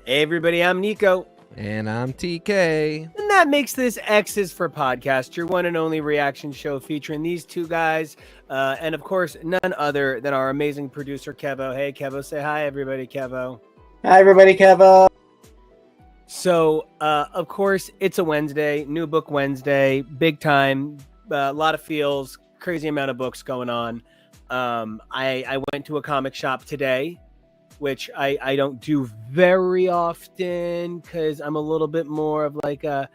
Hey everybody, I'm Nico. And I'm TK. And that makes this X's for Podcast, your one and only reaction show featuring these two guys. And of course, none other than our amazing producer, Kevo. Hey, Kevo, say hi, everybody, Kevo. Hi, everybody, Kevo. So, of course, it's a Wednesday, New Book Wednesday, big time, a lot of feels, crazy amount of books going on. I went to a comic shop today, which I don't do very often because I'm a little bit more of like a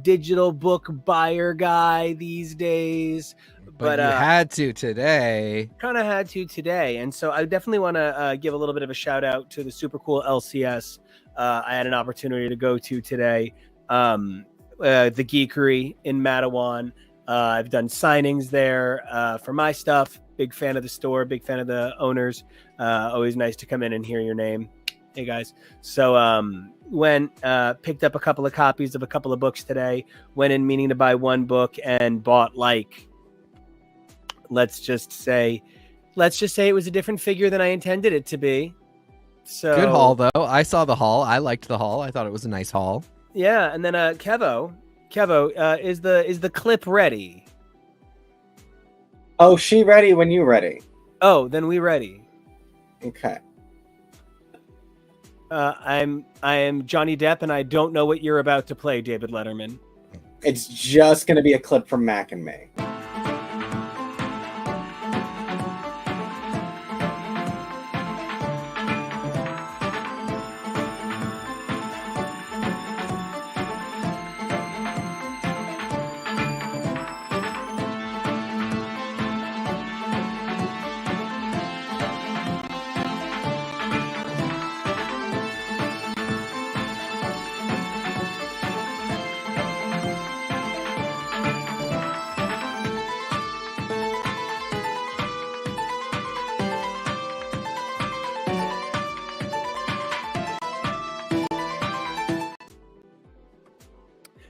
digital book buyer guy these days. But you had to today. Kind of had to today. And so I definitely want to give a little bit of a shout out to the super cool LCS I had an opportunity to go to today. The Geekery in Matawan. I've done signings there for my stuff. Big fan of the store, big fan of the owners. Always nice to come in and hear your name. Hey guys. So picked up a couple of copies of a couple of books today. Went in meaning to buy one book and bought let's just say it was a different figure than I intended it to be. So good haul though. I saw the haul. I liked the haul. I thought it was a nice haul. Yeah, and then Kevo, is the clip ready? Oh, she ready when you ready. Oh, then we ready. Okay. I am Johnny Depp, and I don't know what you're about to play, David Letterman. It's just going to be a clip from Mac and Me.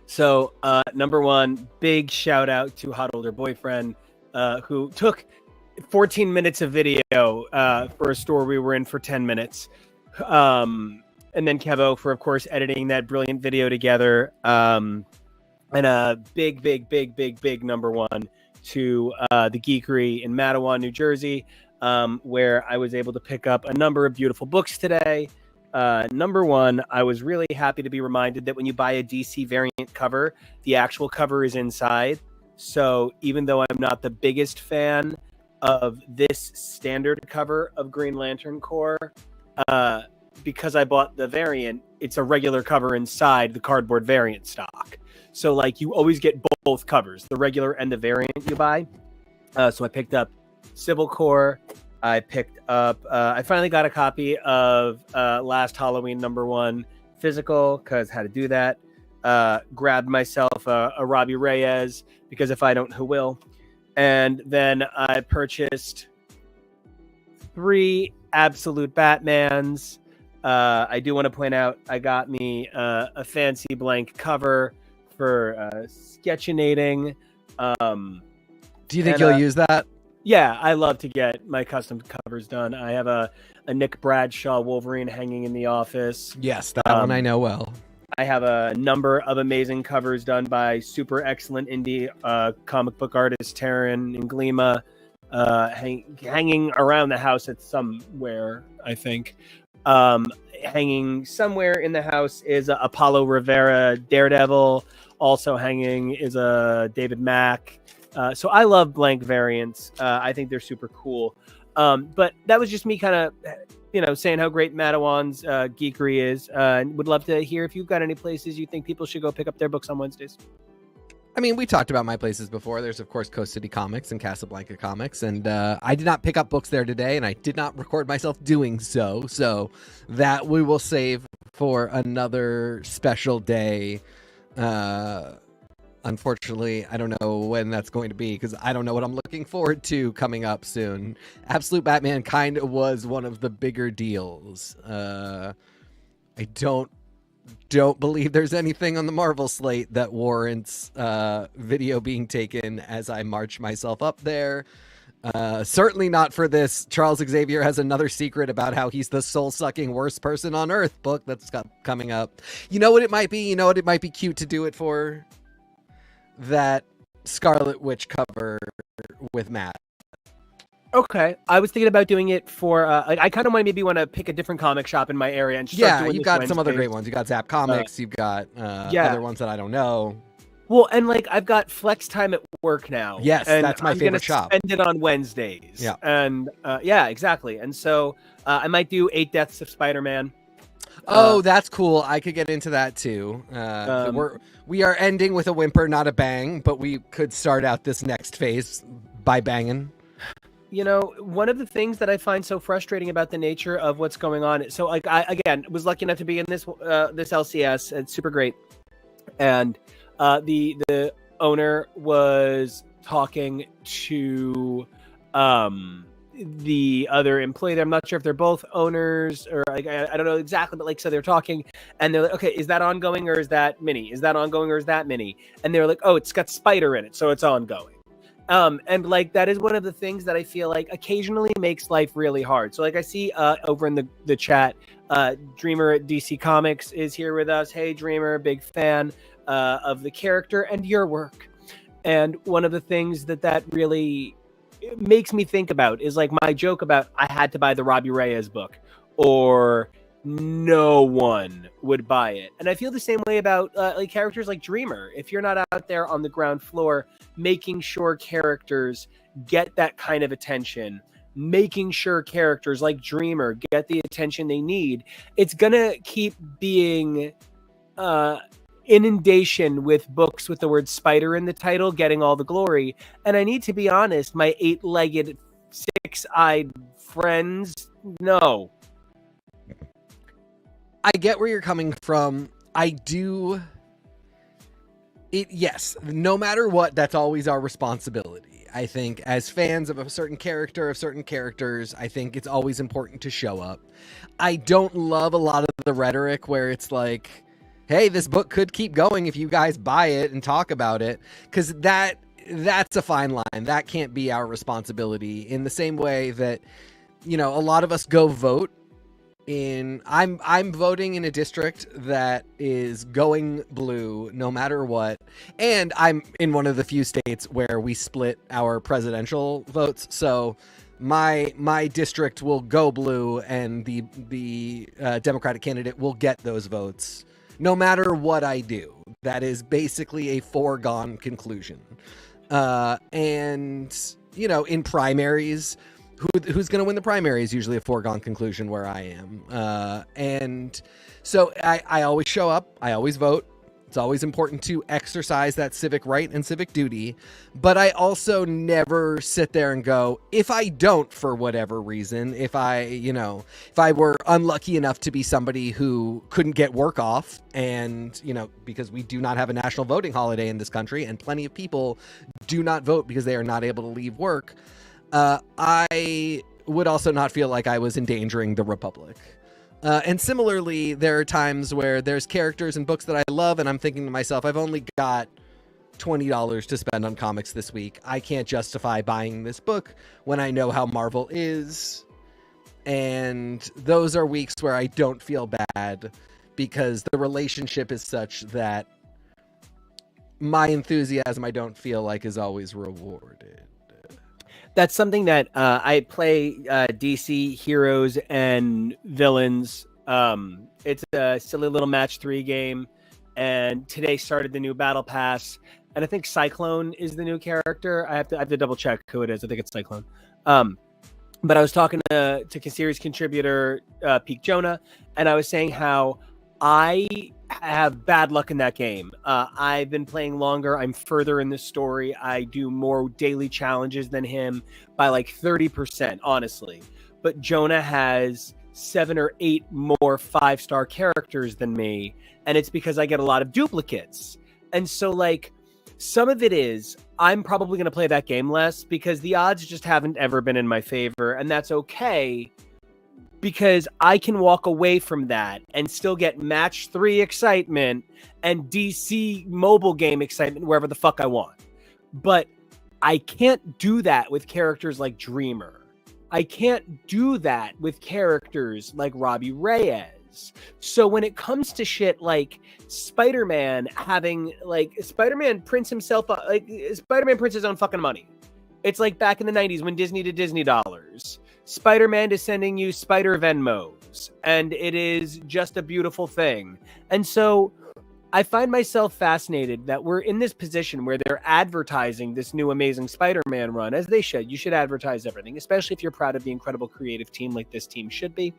So, number one, big shout out to Hot Older Boyfriend, who took 14 minutes of video for a store we were in for 10 minutes. And then Kevo for, of course, editing that brilliant video together. And a big number one to the Geekery in Matawan, New Jersey, where I was able to pick up a number of beautiful books today. Number one, I was really happy to be reminded that when you buy a DC variant cover, the actual cover is inside. So even though I'm not the biggest fan of this standard cover of Green Lantern Corps, because I bought the variant, it's a regular cover inside the cardboard variant stock. So like you always get both covers, the regular and the variant you buy. So I picked up Civil Corps. I picked up, I finally got a copy of Last Halloween #1 physical because I had to do that. Grabbed myself a Robbie Reyes because if I don't, who will? And then I purchased 3 absolute Batmans. I do want to point out I got me a fancy blank cover for sketchinating. Do you think you'll use that? Yeah, I love to get my custom covers done. I have a Nick Bradshaw Wolverine hanging in the office. Yes, that one I know well. I have a number of amazing covers done by super excellent indie comic book artist Taryn and Glima, hanging around the house at somewhere, I think. Hanging somewhere in the house is a Apollo Rivera Daredevil. Also hanging is a David Mack. So I love blank variants. I think they're super cool. But that was just me kind of, saying how great Matawan's Geekery is. And would love to hear if you've got any places you think people should go pick up their books on Wednesdays. I mean, we talked about my places before. There's, of course, Coast City Comics and Casablanca Comics. And I did not pick up books there today, and I did not record myself doing so. So that we will save for another special day. Unfortunately, I don't know when that's going to be because I don't know what I'm looking forward to coming up soon. Absolute Batman kind of was one of the bigger deals. I don't believe there's anything on the Marvel slate that warrants video being taken as I march myself up there. Certainly not for this. Charles Xavier has another secret about how he's the soul-sucking worst person on Earth book that's coming up. You know what it might be? You know what it might be cute to do it for? That Scarlet Witch cover with Matt. Okay, I was thinking about doing it for. I kind of maybe want to pick a different comic shop in my area and start doing you've this got some other Wednesdays. great ones. You got Zap Comics. You've got other ones that I don't know. Well, and like I've got flex time at work now. Yes, and that's my I'm favorite gonna shop. Spend it on Wednesdays. Yeah, and yeah, exactly. And so I might do 8 Deaths of Spider-Man. Oh, that's cool. I could get into that too. We are ending with a whimper, not a bang, but we could start out this next phase by banging. You know, one of the things that I find so frustrating about the nature of what's going on. So, like, I again was lucky enough to be in this this LCS. It's super great, and the owner was talking to the other employee there. I'm not sure if they're both owners or like, I don't know exactly, but like, so they're talking and they're like, okay, is that ongoing or is that mini? Is that ongoing or is that mini? And they're like, oh, it's got Spider in it, so it's ongoing. And like, that is one of the things that I feel like occasionally makes life really hard. So like I see over in the chat, Dreamer at DC Comics is here with us. Hey, Dreamer, big fan of the character and your work. And one of the things that really makes me think about is like my joke about I had to buy the Robbie Reyes book or no one would buy it. And I feel the same way about like characters like Dreamer. If you're not out there on the ground floor making sure characters get that kind of attention, making sure characters like Dreamer get the attention they need, it's gonna keep being inundation with books with the word spider in the title getting all the glory. And I need to be honest, my 8-legged 6-eyed friends, no. I get where you're coming from. Yes, no matter what, that's always our responsibility. I think as fans of a certain character, of certain characters, I think it's always important to show up. I don't love a lot of the rhetoric where it's like, hey, this book could keep going if you guys buy it and talk about it, because that's a fine line. That can't be our responsibility. In the same way that, you know, a lot of us go vote in. I'm voting in a district that is going blue no matter what, and I'm in one of the few states where we split our presidential votes. So my district will go blue, and the Democratic candidate will get those votes. No matter what I do, that is basically a foregone conclusion. And, you know, in primaries, who's going to win the primary is usually a foregone conclusion where I am. And so I always show up. I always vote. It's always important to exercise that civic right and civic duty. But I also never sit there and go, if I don't, for whatever reason, if I were unlucky enough to be somebody who couldn't get work off, and, you know, because we do not have a national voting holiday in this country and plenty of people do not vote because they are not able to leave work, I would also not feel like I was endangering the Republic. And similarly, there are times where there's characters and books that I love, and I'm thinking to myself, I've only got $20 to spend on comics this week. I can't justify buying this book when I know how Marvel is. And those are weeks where I don't feel bad because the relationship is such that my enthusiasm, I don't feel like, is always rewarded. That's something that I play DC heroes and villains. It's a silly little match 3 game, and today started the new battle pass. And I think Cyclone is the new character. I have to double check who it is. I think it's Cyclone. But I was talking to series contributor Peak Jonah, and I was saying how I have bad luck in that game. I've been playing longer. I'm further in the story. I do more daily challenges than him by like 30%, honestly. But Jonah has 7 or 8 more 5-star characters than me. And it's because I get a lot of duplicates. And so like some of it is I'm probably going to play that game less because the odds just haven't ever been in my favor. And that's okay, because I can walk away from that and still get match 3 excitement and DC mobile game excitement wherever the fuck I want. But I can't do that with characters like Dreamer. I can't do that with characters like Robbie Reyes. So when it comes to shit like Spider-Man having, like, Spider-Man prints himself, like, Spider-Man prints his own fucking money. It's like back in the 90s when Disney did Disney dollars. Spider-Man is sending you Spider Venmos, and it is just a beautiful thing. And so I find myself fascinated that we're in this position where they're advertising this new Amazing Spider-Man run, as they should. You should advertise everything, especially if you're proud of the incredible creative team like this team should be.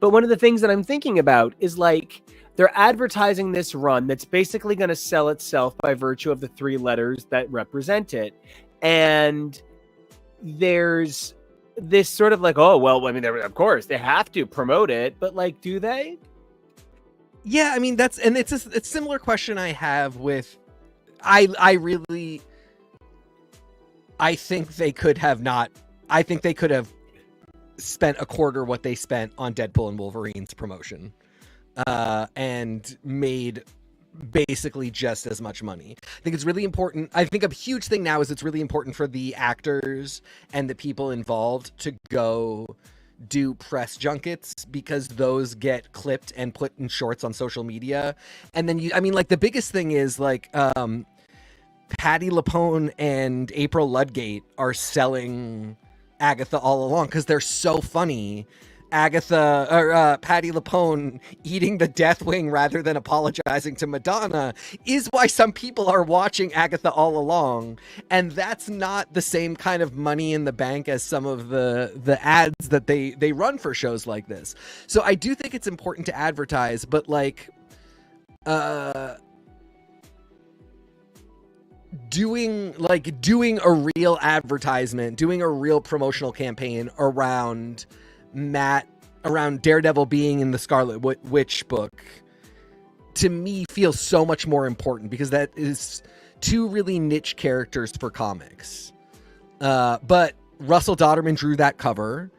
But one of the things that I'm thinking about is, like, they're advertising this run that's basically going to sell itself by virtue of the 3 letters that represent it. And there's this sort of like, oh, well, I mean, of course, they have to promote it, but, like, do they? Yeah, I mean, it's a similar question I have with, I think they could have spent a quarter what they spent on Deadpool and Wolverine's promotion, and made basically just as much money. I think it's really important. I think a huge thing now is it's really important for the actors and the people involved to go do press junkets, because those get clipped and put in shorts on social media. And then the biggest thing is, like, Patti LuPone and April Ludgate are selling Agatha all along because they're so funny. Patti LuPone eating the Deathwing rather than apologizing to Madonna is why some people are watching Agatha all along. And that's not the same kind of money in the bank as some of the ads that they run for shows like this. So I do think it's important to advertise, but, like, doing a real advertisement, doing a real promotional campaign around Daredevil being in the Scarlet Witch book, to me, feels so much more important, because that is 2 really niche characters for comics. But Russell Dodderman drew that cover,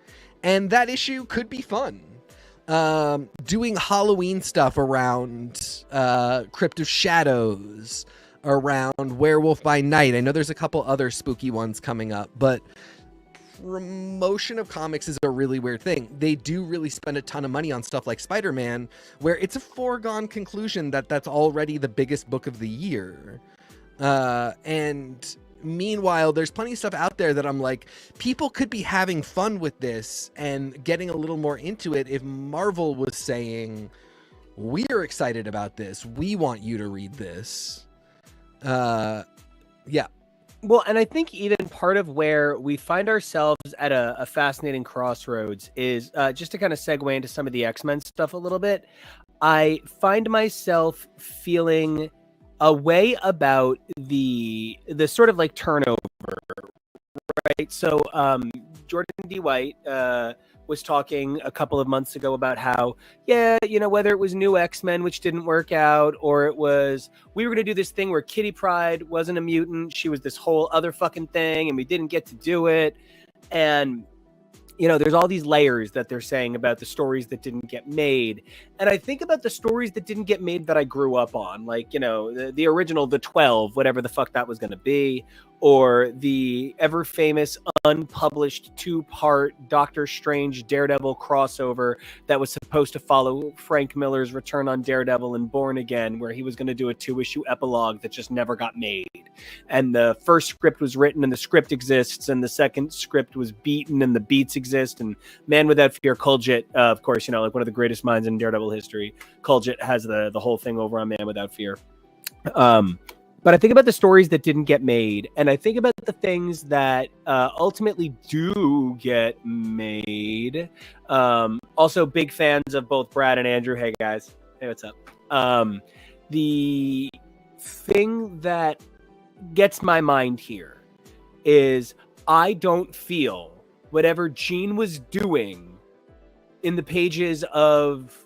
and that issue could be fun. Doing Halloween stuff around Crypt of Shadows, around Werewolf by Night. I know there's a couple other spooky ones coming up, but promotion of comics is a really weird thing. They do really spend a ton of money on stuff like Spider-Man, where it's a foregone conclusion that that's already the biggest book of the year. And meanwhile, there's plenty of stuff out there that I'm like, people could be having fun with this and getting a little more into it if Marvel was saying, we're excited about this, we want you to read this. Yeah. Well, and I think even part of where we find ourselves at a fascinating crossroads is, just to kind of segue into some of the X-Men stuff a little bit, I find myself feeling a way about the sort of, like, turnover, right? So Jordan D. White was talking a couple of months ago about how, whether it was New X-Men, which didn't work out, or it was, we were going to do this thing where Kitty Pryde wasn't a mutant, she was this whole other fucking thing, and we didn't get to do it. And, there's all these layers that they're saying about the stories that didn't get made. And I think about the stories that didn't get made that I grew up on, like, the original, the 12, whatever the fuck that was going to be, or the ever famous unpublished 2-part Doctor Strange Daredevil crossover that was supposed to follow Frank Miller's return on Daredevil and Born Again, where he was going to do a 2-issue epilogue that just never got made. And the first script was written and the script exists, and the second script was beaten and the beats exist. And Man Without Fear, Kuljit, of course, like one of the greatest minds in Daredevil history, Kuljit has the whole thing over on Man Without Fear. But I think about the stories that didn't get made, and I think about the things that ultimately do get made. Also, big fans of both Brad and Andrew. Hey, guys. Hey, what's up? The thing that gets my mind here is I don't feel whatever Gene was doing in the pages of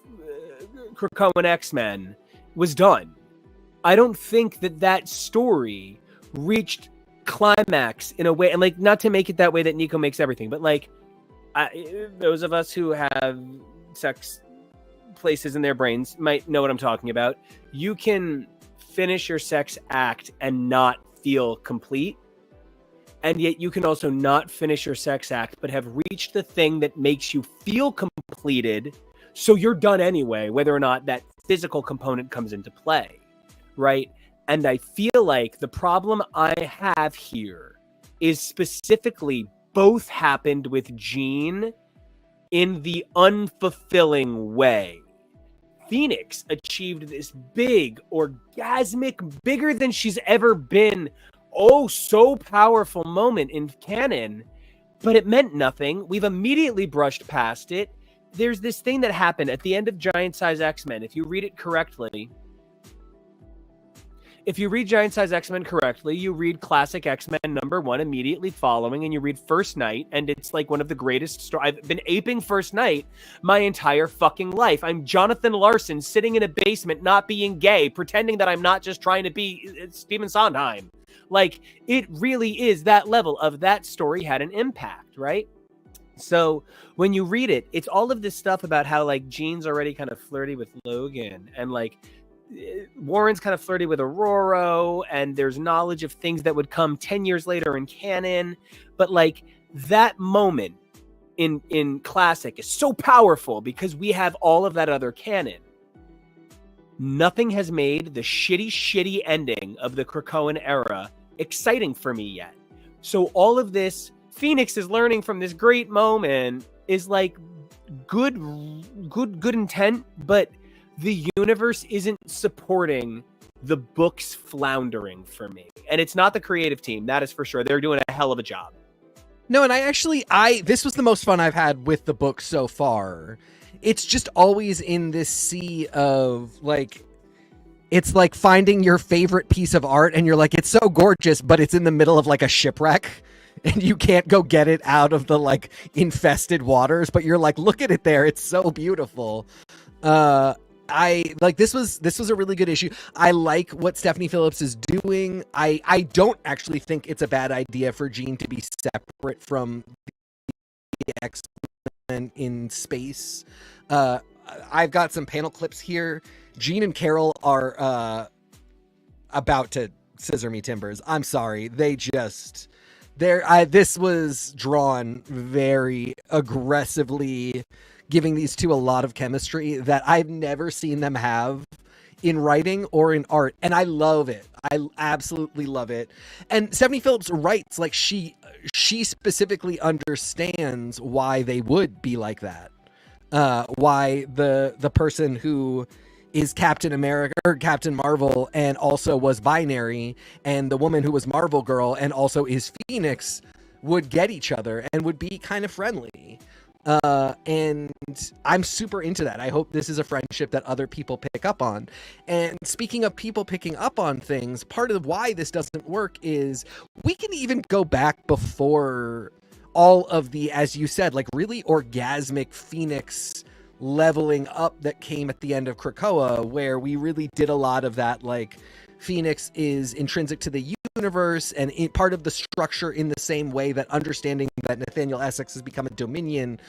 Krakoan X-Men was done. I don't think that story reached climax in a way, and, like, not to make it that way that Nico makes everything, but, like, those of us who have sex places in their brains might know what I'm talking about. You can finish your sex act and not feel complete. and yet you can also not finish your sex act, but have reached the thing that makes you feel completed. So you're done anyway, whether or not that physical component comes into play, right? And I feel like the problem I have here is specifically both happened with Jean in the unfulfilling way. Phoenix achieved this big, orgasmic, bigger than she's ever been, oh, so powerful moment in canon, but it meant nothing. We've immediately brushed past it. There's this thing that happened at the end of Giant Size X-Men. If you read it correctly, you read Classic X-Men #1 immediately following, and you read First Night, and it's like one of the greatest stories. I've been aping First Night my entire fucking life. I'm Jonathan Larson sitting in a basement not being gay, pretending that I'm not just trying to be Stephen Sondheim. Like, it really is that level of that story had an impact, right? So when you read it, it's all of this stuff about how, like, Jean's already kind of flirty with Logan, and, like, Warren's kind of flirty with Aurora, and there's knowledge of things that would come 10 years later in canon. But, like, that moment in Classic is so powerful because we have all of that other canon. Nothing has made the shitty ending of the Krakoan era exciting for me yet. So all of this Phoenix is learning from this great moment is like good intent, but the universe isn't supporting the book's floundering for me. And it's not the creative team, that is for sure. They're doing a hell of a job. No, and this was the most fun I've had with the book so far. It's just always in this sea of, like, it's like finding your favorite piece of art and you're like, it's so gorgeous, but it's in the middle of, like, a shipwreck and you can't go get it out of the, like, infested waters, but you're like, look at it there, it's so beautiful. This was a really good issue. I like what Stephanie Phillips is doing. I don't actually think it's a bad idea for Jean to be separate from the X-Men in space. I've got some panel clips here. Jean and Carol are about to scissor me timbers. I'm sorry. This was drawn very aggressively, giving these two a lot of chemistry that I've never seen them have in writing or in art. And I love it. I absolutely love it. And Stephanie Phillips writes like she specifically understands why they would be like that. Why the person who is Captain America or Captain Marvel and also was binary, and the woman who was Marvel Girl and also is Phoenix would get each other and would be kind of friendly. And I'm super into that. I hope this is a friendship that other people pick up on. And speaking of people picking up on things, part of why this doesn't work is we can even go back before all of the, as you said, like really orgasmic Phoenix leveling up that came at the end of Krakoa, where we really did a lot of that, like Phoenix is intrinsic to the universe and part of the structure, in the same way that understanding that Nathaniel Essex has become a Dominion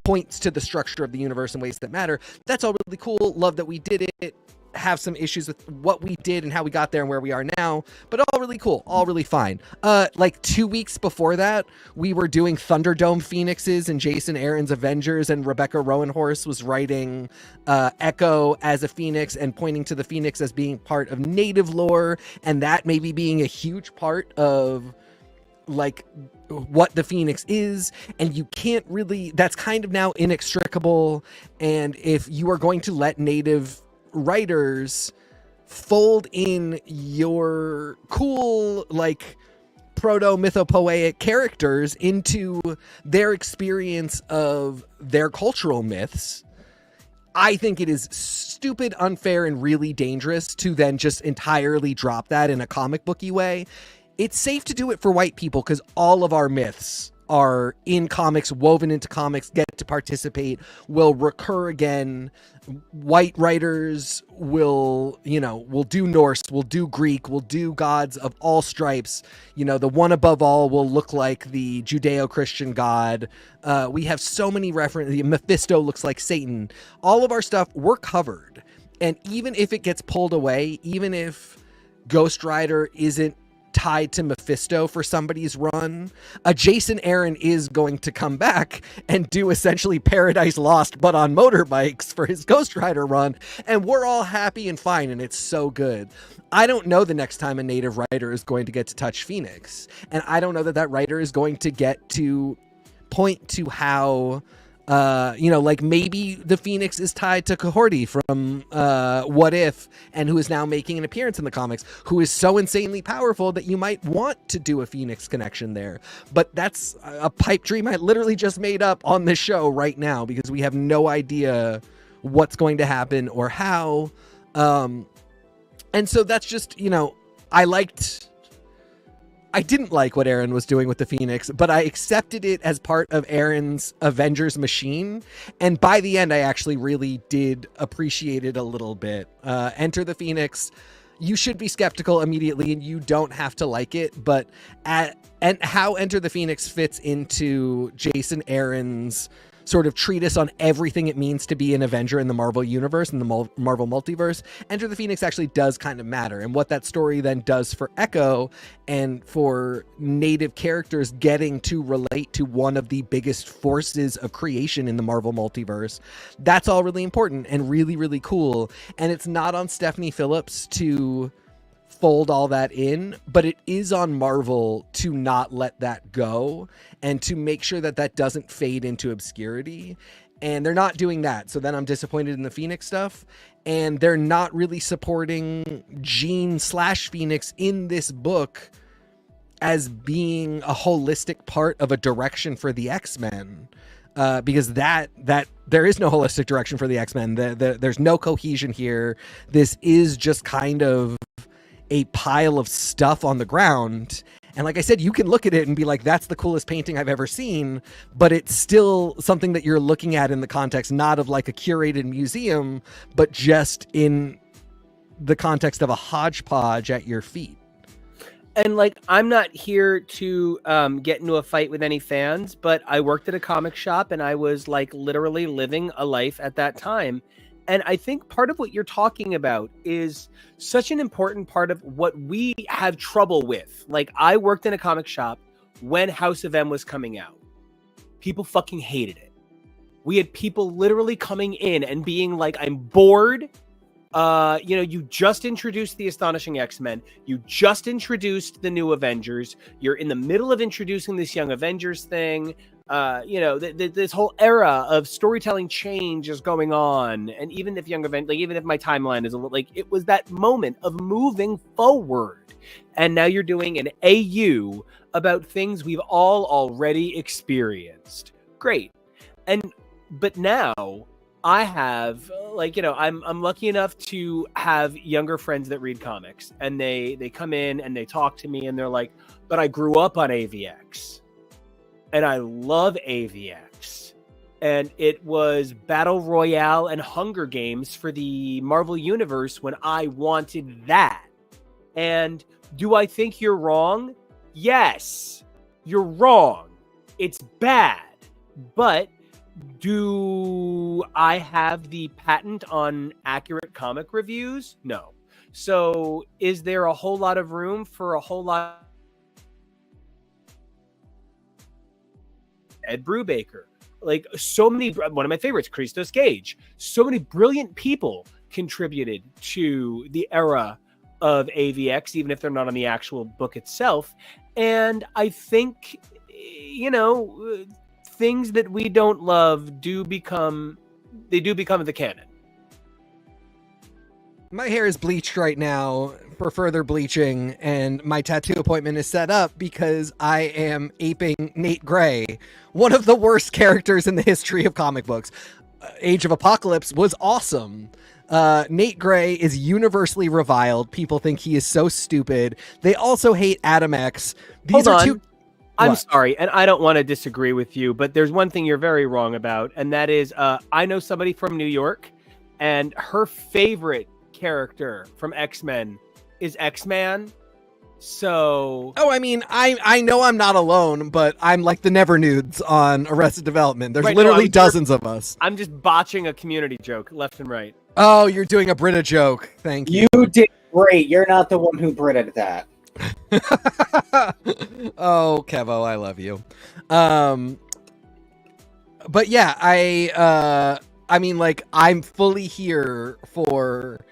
points to the structure of the universe in ways that matter. That's all really cool. Love that we did it. Have some issues with what we did and how we got there and where we are now, but all really cool, all really fine. Like 2 weeks before that, we were doing Thunderdome Phoenixes and Jason Aaron's Avengers, and Rebecca Rowanhorse was writing Echo as a Phoenix and pointing to the Phoenix as being part of native lore, and that maybe being a huge part of like what the Phoenix is. And you can't really, that's kind of now inextricable. And if you are going to let native writers fold in your cool, like, proto-mythopoeic characters into their experience of their cultural myths, I think it is stupid, unfair, and really dangerous to then just entirely drop that in a comic booky way. It's safe to do it for white people because all of our myths are in comics, woven into comics, get to participate, will recur again. White writers will do Norse, will do Greek, will do gods of all stripes. The one above all will look like the Judeo-Christian god. We have so many references. Mephisto looks like Satan. All of our stuff, we're covered. And even if it gets pulled away, even if Ghost Rider isn't tied to Mephisto for somebody's run, a Jason Aaron is going to come back and do essentially Paradise Lost but on motorbikes for his Ghost Rider run, and we're all happy and fine, and it's so good. I don't know the next time a native writer is going to get to touch Phoenix, and I don't know that writer is going to get to point to how like maybe the Phoenix is tied to Cohorty from What If, and who is now making an appearance in the comics, who is so insanely powerful that you might want to do a Phoenix connection there. But that's a pipe dream I literally just made up on this show right now, because we have no idea what's going to happen or how. And so that's just, I didn't like what Aaron was doing with the Phoenix, but I accepted it as part of Aaron's Avengers machine. And by the end, I actually really did appreciate it a little bit. Enter the Phoenix. You should be skeptical immediately, and you don't have to like it. But and how Enter the Phoenix fits into Jason Aaron's sort of treatise on everything it means to be an Avenger in the Marvel universe and the Marvel multiverse, Enter the Phoenix actually does kind of matter. And what that story then does for Echo and for native characters getting to relate to one of the biggest forces of creation in the Marvel multiverse, that's all really important and really, really cool. And it's not on Stephanie Phillips to fold all that in, but it is on Marvel to not let that go and to make sure that doesn't fade into obscurity. And they're not doing that. So then I'm disappointed in the Phoenix stuff, and they're not really supporting Jean/Phoenix in this book as being a holistic part of a direction for the X-Men. Because that there is no holistic direction for the X-Men. There's no cohesion here. This is just kind of a pile of stuff on the ground. And like I said, you can look at it and be like, that's the coolest painting I've ever seen, but it's still something that you're looking at in the context, not of like a curated museum, but just in the context of a hodgepodge at your feet. And like, I'm not here to get into a fight with any fans, but I worked at a comic shop and I was like literally living a life at that time. And I think part of what you're talking about is such an important part of what we have trouble with. Like, I worked in a comic shop when House of M was coming out. People fucking hated it. We had people literally coming in and being like, I'm bored. You just introduced the Astonishing X-Men. You just introduced the new Avengers. You're in the middle of introducing this Young Avengers thing. This whole era of storytelling change is going on. And even if even if my timeline is a little, like, it was that moment of moving forward. And now you're doing an AU about things we've all already experienced. Great. But now I have, I'm lucky enough to have younger friends that read comics, and they come in and they talk to me and they're like, but I grew up on AVX and I love AVX. And it was Battle Royale and Hunger Games for the Marvel Universe when I wanted that. And do I think you're wrong? Yes, you're wrong. It's bad. But do I have the patent on accurate comic reviews? No. So is there a whole lot of room for a whole lot? Ed Brubaker, like so many, one of my favorites, Christos Gage. So many brilliant people contributed to the era of AVX, even if they're not on the actual book itself. And I think, things that we don't love do become the canon. My hair is bleached right now for further bleaching, and my tattoo appointment is set up because I am aping Nate Gray, one of the worst characters in the history of comic books. Age of Apocalypse was awesome. Nate Gray is universally reviled. People think he is so stupid. They also hate Adam X. These are two... I'm sorry, and I don't want to disagree with you, but there's one thing you're very wrong about, and that is I know somebody from New York, and her favorite character from X-Men is X-Man. So... Oh, I mean, I know I'm not alone, but I'm like the Never Nudes on Arrested Development. There's literally dozens of us. I'm just botching a Community joke left and right. Oh, you're doing a Brita joke. Thank you. You did great. You're not the one who Brited that. Oh, Kevo, I love you. But yeah, I mean, like, I'm fully here for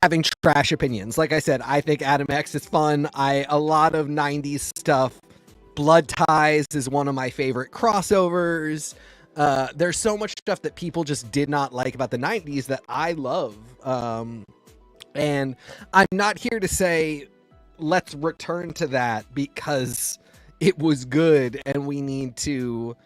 having trash opinions. Like I said, I think Adam X is fun. A lot of 90s stuff. Blood Ties is one of my favorite crossovers. There's so much stuff that people just did not like about the 90s that I love. And I'm not here to say, let's return to that because it was good and we need to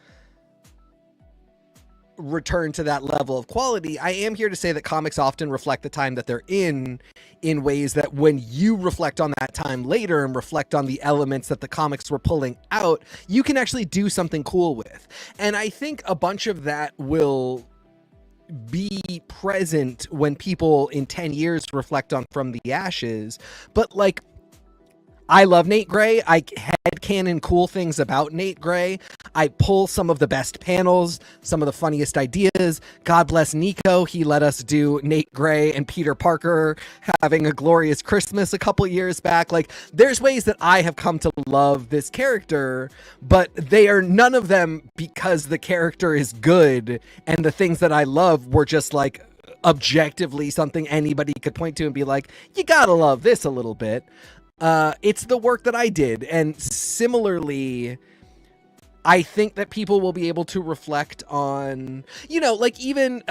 return to that level of quality. I am here to say that comics often reflect the time that they're in ways that when you reflect on that time later and reflect on the elements that the comics were pulling out, you can actually do something cool with. And I think a bunch of that will be present when people in 10 years reflect on From the Ashes. But like, I love Nate Gray. I headcanon cool things about Nate Gray. I pull some of the best panels, some of the funniest ideas. God bless Nico. He let us do Nate Gray and Peter Parker having a glorious Christmas a couple years back. Like, there's ways that I have come to love this character, but they are none of them because the character is good and the things that I love were just like objectively something anybody could point to and be like, you gotta love this a little bit. It's the work that I did. And similarly, I think that people will be able to reflect on, you know, like even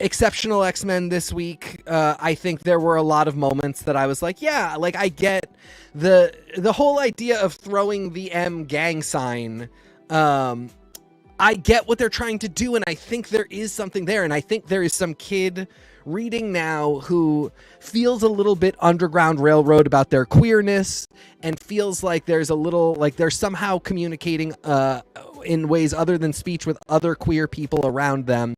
Exceptional X-Men this week. I think there were a lot of moments that I was like, yeah, like I get the whole idea of throwing the M gang sign. I get what they're trying to do, and I think there is something there, and I think there is some kid reading now who feels a little bit Underground Railroad about their queerness and feels like there's a little, like they're somehow communicating in ways other than speech with other queer people around them,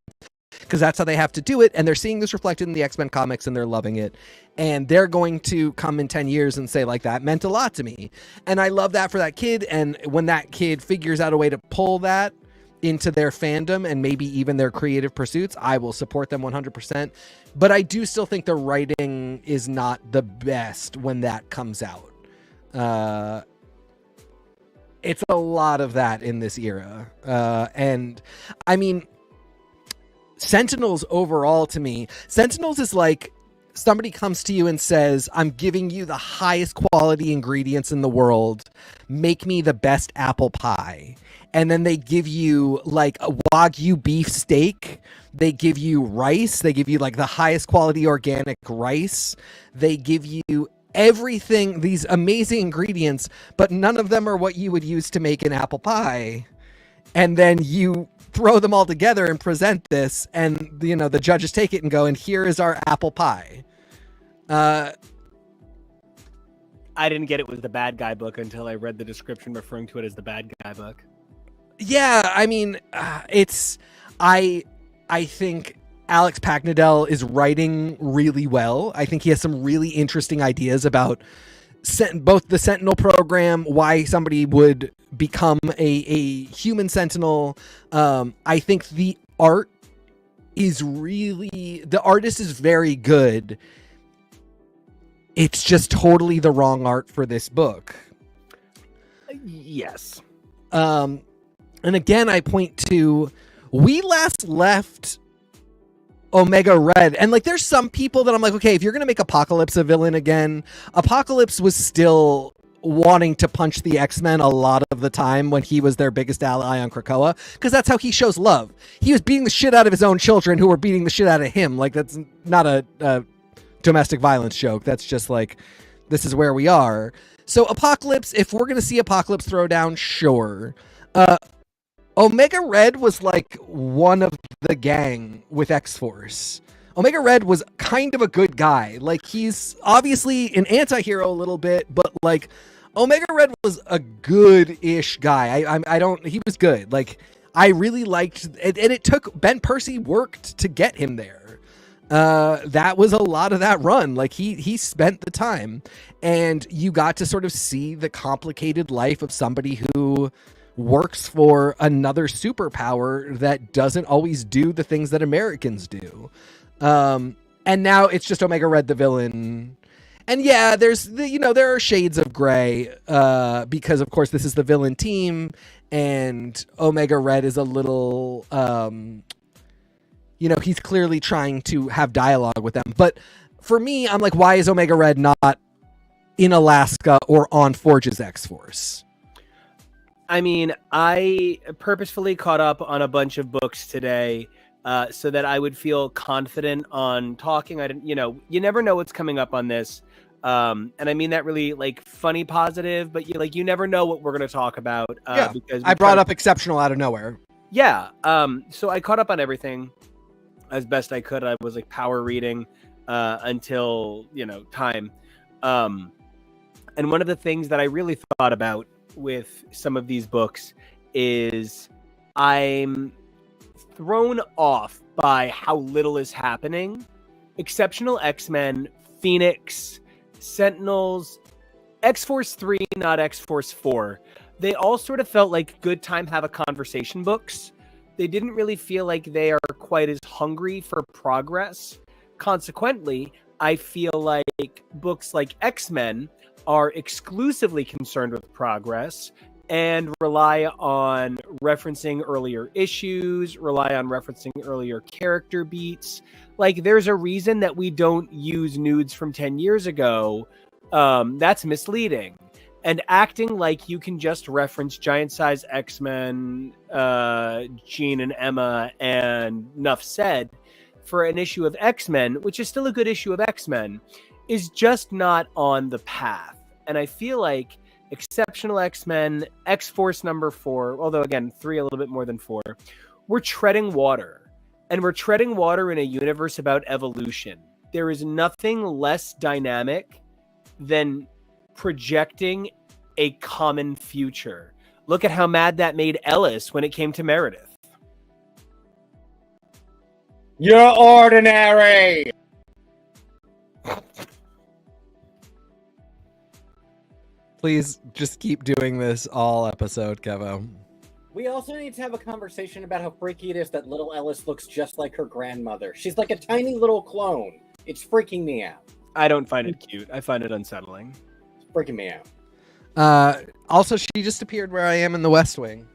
because that's how they have to do it, and they're seeing this reflected in the X-Men comics and they're loving it, and they're going to come in 10 years and say like, that meant a lot to me. And I love that for that kid, and when that kid figures out a way to pull that into their fandom and maybe even their creative pursuits, I will support them 100%. But I do still think the writing is not the best when that comes out. It's a lot of that in this era. And I mean, Sentinels overall, to me, Sentinels is like somebody comes to you and says, I'm giving you the highest quality ingredients in the world. Make me the best apple pie. And then they give you like a Wagyu beef steak. They give you rice. They give you like the highest quality organic rice. They give you everything, these amazing ingredients, but none of them are what you would use to make an apple pie. And then you throw them all together and present this, and you know the judges take it and go, and here is our apple pie. I didn't get it was the bad guy book until I read the description referring to it as the bad guy book. Yeah, I mean, it's I think Alex Pagnadell is writing really well. I think he has some really interesting ideas about both the Sentinel program, why somebody would become a human Sentinel. I think the art is the artist is very good. It's just totally the wrong art for this book. Yes. And again, I point to, we last left Omega Red, and like there's some people that I'm like, okay, if you're gonna make Apocalypse a villain again, Apocalypse was still wanting to punch the X-Men a lot of the time when he was their biggest ally on Krakoa, because that's how he shows love. He was beating the shit out of his own children who were beating the shit out of him. Like, that's not a domestic violence joke. That's just like, this is where we are. So Apocalypse, if we're gonna see Apocalypse throw down, sure. Omega Red was like one of the gang with X-Force. Omega Red was kind of a good guy. Like, he's obviously an anti-hero a little bit, but like Omega Red was a good-ish guy. He was good. Like, I really liked, and it took, Ben Percy worked to get him there. That was a lot of that run. Like, he spent the time, and you got to sort of see the complicated life of somebody who works for another superpower that doesn't always do the things that Americans do. And now it's just Omega Red the villain. And yeah, there's there are shades of gray because of course this is the villain team, and Omega Red is a little he's clearly trying to have dialogue with them. But for me, I'm like, why is Omega Red not in Alaska or on Forge's X-Force? I mean, I purposefully caught up on a bunch of books today so that I would feel confident on talking. I didn't, you never know what's coming up on this. And I mean that really like funny positive, but you never know what we're going to talk about. Because I brought up Exceptional out of nowhere. Yeah. So I caught up on everything as best I could. I was like power reading until, time. And one of the things that I really thought about with some of these books is I'm thrown off by how little is happening. Exceptional X-Men, Phoenix, Sentinels, X-Force 3, not X-Force 4. They all sort of felt like good time have a conversation books. They didn't really feel like they are quite as hungry for progress. Consequently, I feel like books like X-Men are exclusively concerned with progress and rely on referencing earlier issues, rely on referencing earlier character beats. Like, there's a reason that we don't use nudes from 10 years ago. That's misleading. And acting like you can just reference Giant Size X-Men, Jean and Emma, and Nuff Said for an issue of X-Men, which is still a good issue of X-Men, is just not on the path. And I feel like Exceptional X-Men, X-Force number 4, although again, 3 a little bit more than 4, we're treading water. And we're treading water in a universe about evolution. There is nothing less dynamic than projecting a common future. Look at how mad that made Ellis when it came to Meredith. You're ordinary! Please just keep doing this all episode, Kevo. We also need to have a conversation about how freaky it is that little Ellis looks just like her grandmother. She's like a tiny little clone. It's freaking me out. I don't find it cute. I find it unsettling. It's freaking me out. Also, she just appeared where I am in the West Wing.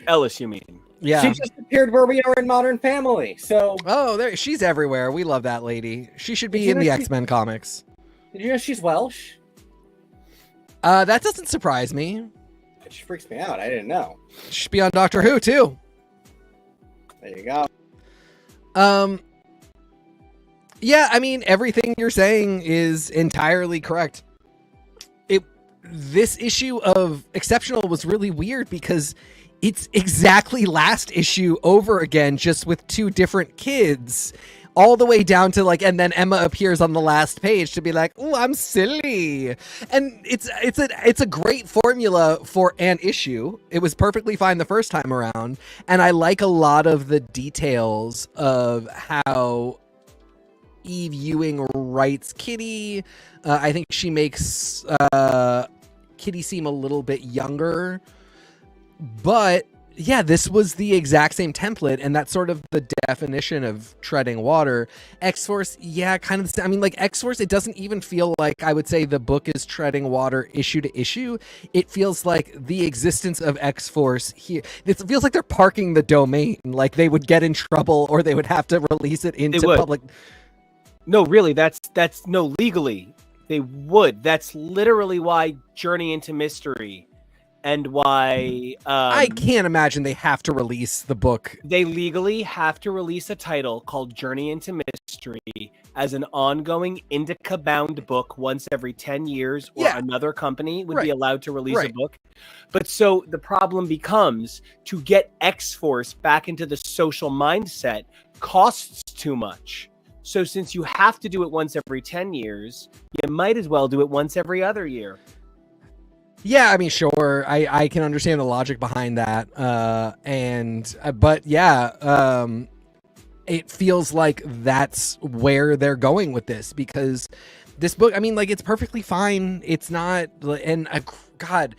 Ellis, you mean? Yeah. She just appeared where we are in Modern Family, so... Oh, there, she's everywhere. We love that lady. She should be in the X-Men comics. Did you know she's Welsh? That doesn't surprise me. She freaks me out. I didn't know. She should be on Doctor Who, too. There you go. Yeah, I mean, everything you're saying is entirely correct. This issue of Exceptional was really weird because it's exactly last issue over again, just with 2 different kids, all the way down to like, and then Emma appears on the last page to be like, "Oh, I'm silly," and it's a great formula for an issue. It was perfectly fine the first time around, and I like a lot of the details of how Eve Ewing writes Kitty. I think she makes Kitty seem a little bit younger, but yeah, this was the exact same template, and that's sort of the definition of treading water. X-Force, yeah, kind of. I mean, like X-Force, it doesn't even feel like I would say the book is treading water issue to issue. It feels like the existence of X-Force here. It feels like they're parking the domain, like they would get in trouble or they would have to release it into public. No, really, that's no, legally they would. That's literally why Journey into Mystery and why I can't imagine they have to release the book. They legally have to release a title called Journey into Mystery as an ongoing indica-bound book once every 10 years, or another company would be allowed to release a book. But so the problem becomes to get X-Force back into the social mindset costs too much. So since you have to do it once every 10 years, you might as well do it once every other year. Yeah, I mean, sure. I can understand the logic behind that. But yeah, it feels like that's where they're going with this, because this book, I mean, like, it's perfectly fine. It's not, and God,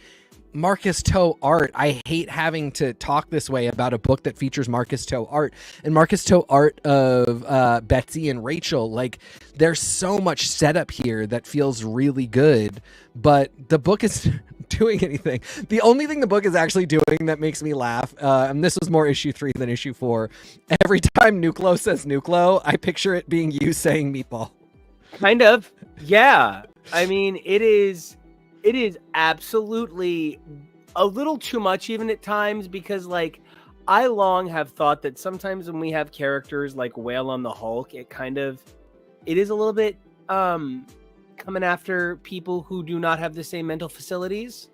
Marcus Toe art. I hate having to talk this way about a book that features Marcus Toe art. And Marcus Toe art of Betsy and Rachel, like, there's so much setup here that feels really good, but the book is doing anything. The only thing the book is actually doing that makes me laugh, and this was more issue 3 than issue 4, every time Nucleo says Nucleo, I picture it being you saying meatball. Kind of. Yeah. I mean, it is absolutely a little too much even at times, because like I long have thought that sometimes when we have characters like Whale on the Hulk, it is a little bit coming after people who do not have the same mental faculties,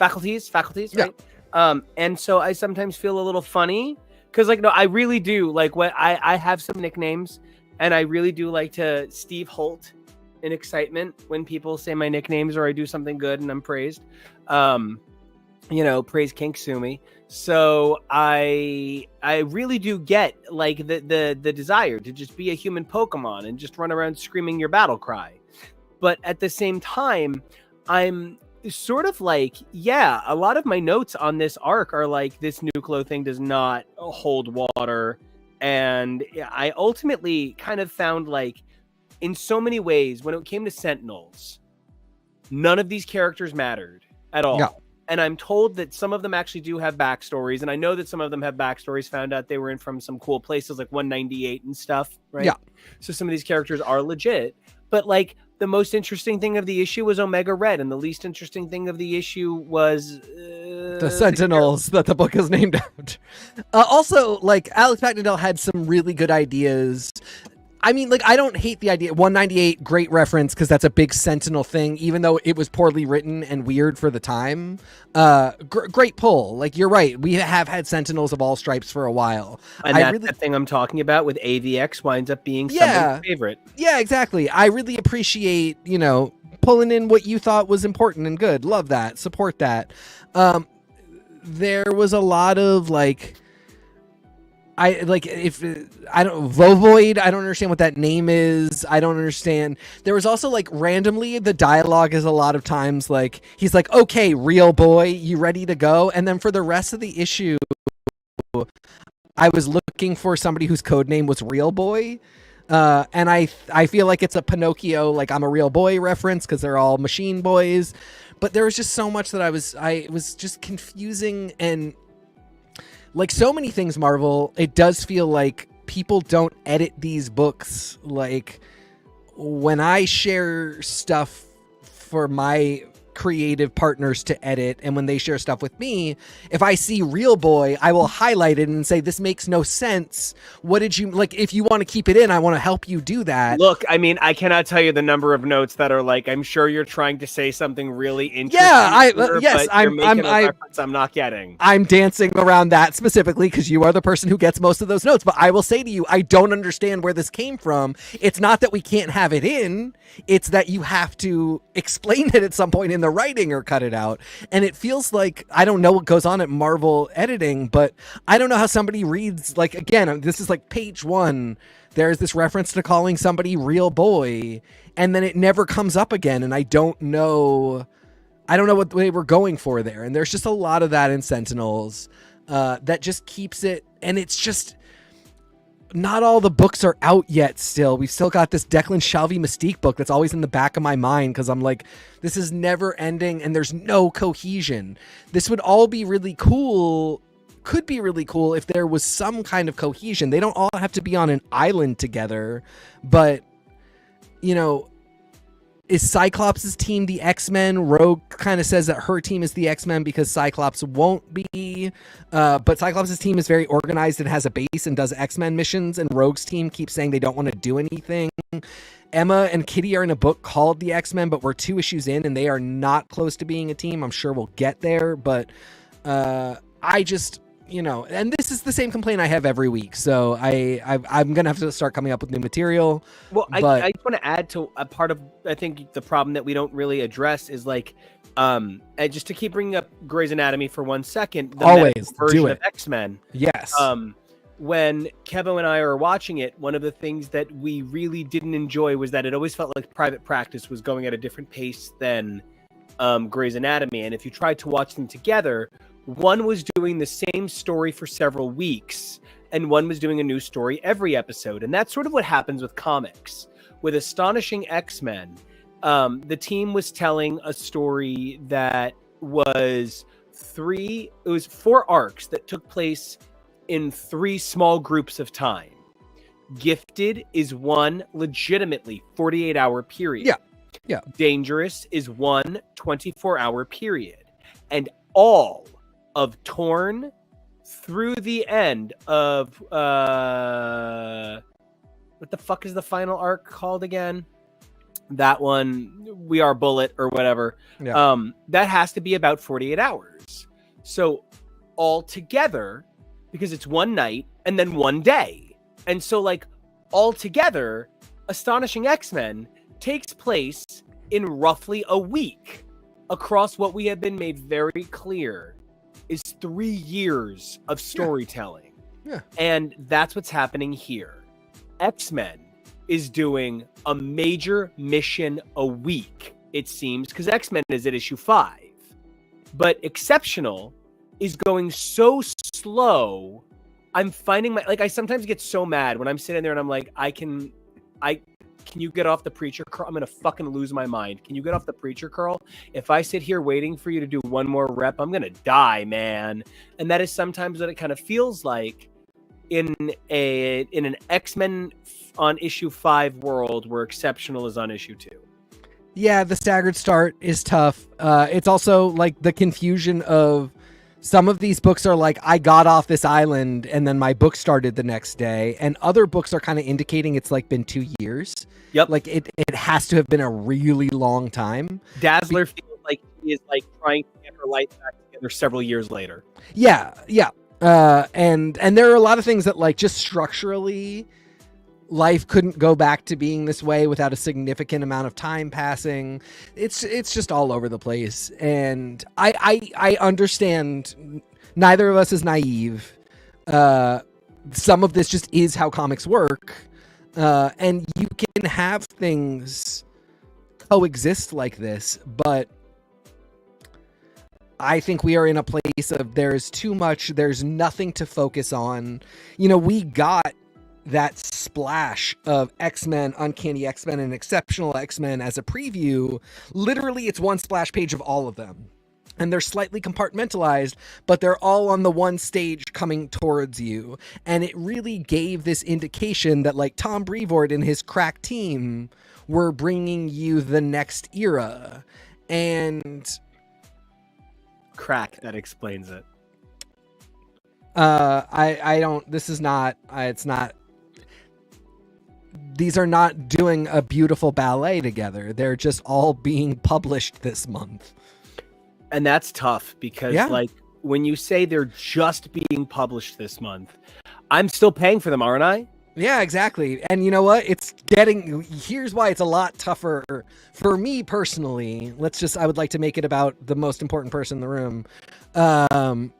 right? And so I sometimes feel a little funny because like, no, I really do like what I have some nicknames, and I really do like to Steve Holt in excitement when people say my nicknames or I do something good and I'm praised. Praise kink sue me. So I really do get like the desire to just be a human Pokemon and just run around screaming your battle cry. But at the same time, I'm sort of like, yeah, a lot of my notes on this arc are like, this Nucleo thing does not hold water. And I ultimately kind of found like, in so many ways, when it came to Sentinels, none of these characters mattered at all. Yeah. And I'm told that some of them actually do have backstories. And I know that some of them have backstories, found out they were in from some cool places like 198 and stuff, right? Yeah. So some of these characters are legit. But like, the most interesting thing of the issue was Omega Red, and the least interesting thing of the issue was the Sentinels that the book is named out. Also, like, Alex McNadell had some really good ideas. I mean, like, I don't hate the idea. 198, great reference, because that's a big Sentinel thing, even though it was poorly written and weird for the time. Great pull. Like, you're right. We have had Sentinels of all stripes for a while. And that's the thing I'm talking about with AVX winds up being someone's favorite. Yeah, exactly. I really appreciate, pulling in what you thought was important and good. Love that. Support that. There was a lot of, like... Vovoid, I don't understand what that name is. I don't understand. There was also like randomly the dialogue is a lot of times like he's like, okay, real boy, you ready to go? And then for the rest of the issue, I was looking for somebody whose code name was Real Boy. And I feel like it's a Pinocchio, like I'm a real boy reference because they're all machine boys. But there was just so much that I was just confusing, and like so many things, Marvel, it does feel like people don't edit these books. Like when I share stuff for my creative partners to edit, and when they share stuff with me, if I see Real Boy, I will highlight it and say, this makes no sense. What did you like? If you want to keep it in, I want to help you do that. Look, I mean, I cannot tell you the number of notes that are like, I'm sure you're trying to say something really interesting. Yeah, but I'm not getting. I'm dancing around that specifically because you are the person who gets most of those notes. But I will say to you, I don't understand where this came from. It's not that we can't have it in. It's that you have to explain it at some point in the writing or cut it out. And it feels like, I don't know what goes on at Marvel editing, but I don't know how somebody reads, like, again, this is like page 1. There's this reference to calling somebody Real Boy, and then it never comes up again. And I don't know what they were going for there. And there's just a lot of that in Sentinels that just keeps it. And it's just, not all the books are out yet still. We've still got this Declan Shalvey Mystique book that's always in the back of my mind because I'm like, this is never ending and there's no cohesion. This would all be really cool, could be really cool if there was some kind of cohesion. They don't all have to be on an island together, but, is Cyclops' team the X-Men? Rogue kind of says that her team is the X-Men because Cyclops won't be. But Cyclops' team is very organized and has a base and does X-Men missions, and Rogue's team keeps saying they don't want to do anything. Emma and Kitty are in a book called The X-Men, but we're 2 issues in, and they are not close to being a team. I'm sure we'll get there, but I just... and this is the same complaint I have every week. So I'm going to have to start coming up with new material. Well, I just want to add to a part of, I think the problem that we don't really address is like, and just to keep bringing up Grey's Anatomy for 1 second, the always version do it. Of X-Men. Yes. When Kevo and I are watching it, one of the things that we really didn't enjoy was that it always felt like Private Practice was going at a different pace than Grey's Anatomy. And if you tried to watch them together, one was doing the same story for several weeks, and one was doing a new story every episode. And that's sort of what happens with comics. With Astonishing X-Men, the team was telling a story that was 4 arcs that took place in 3 small groups of time. Gifted is one legitimately 48-hour period. Yeah. Dangerous is one 24-hour period. And all of Torn through the end of what the fuck is the final arc called again? That one, We Are Bullet or whatever. Yeah. That has to be about 48 hours. So all together, because it's one night and then one day. And so like all together, Astonishing X-Men takes place in roughly a week across what we have been made very clear is 3 years of storytelling. Yeah. And that's what's happening here. X-Men is doing a major mission a week, it seems, because X-Men is at issue 5. But Exceptional is going so slow. I'm finding I sometimes get so mad when I'm sitting there and I'm like, can you get off the preacher curl? I'm going to fucking lose my mind. Can you get off the preacher curl? If I sit here waiting for you to do one more rep, I'm going to die, man. And that is sometimes what it kind of feels like in an X-Men on issue 5 world where Exceptional is on issue 2. Yeah, the staggered start is tough. It's also like the confusion of some of these books are like, I got off this island and then my book started the next day. And other books are kind of indicating it's like been 2 years. Yep. Like it has to have been a really long time. Dazzler feels like he is like trying to get her life back together several years later. Yeah. And there are a lot of things that like just structurally life couldn't go back to being this way without a significant amount of time passing. It's just all over the place. And I understand neither of us is naive. Some of this just is how comics work. And you can have things coexist like this, but I think we are in a place of there's too much, there's nothing to focus on. You know, we got that splash of X-Men, Uncanny X-Men, and Exceptional X-Men as a preview. Literally, it's one splash page of all of them. And they're slightly compartmentalized, but they're all on the one stage coming towards you. And it really gave this indication that, like, Tom Brevoort and his crack team were bringing you the next era. And crack, that explains it. I don't, this is not, it's not, these are not doing a beautiful ballet together. They're just all being published this month. And that's tough because like when you say they're just being published this month, I'm still paying for them, aren't I? Yeah, exactly. And you know what? Here's why it's a lot tougher for me personally. I would like to make it about the most important person in the room.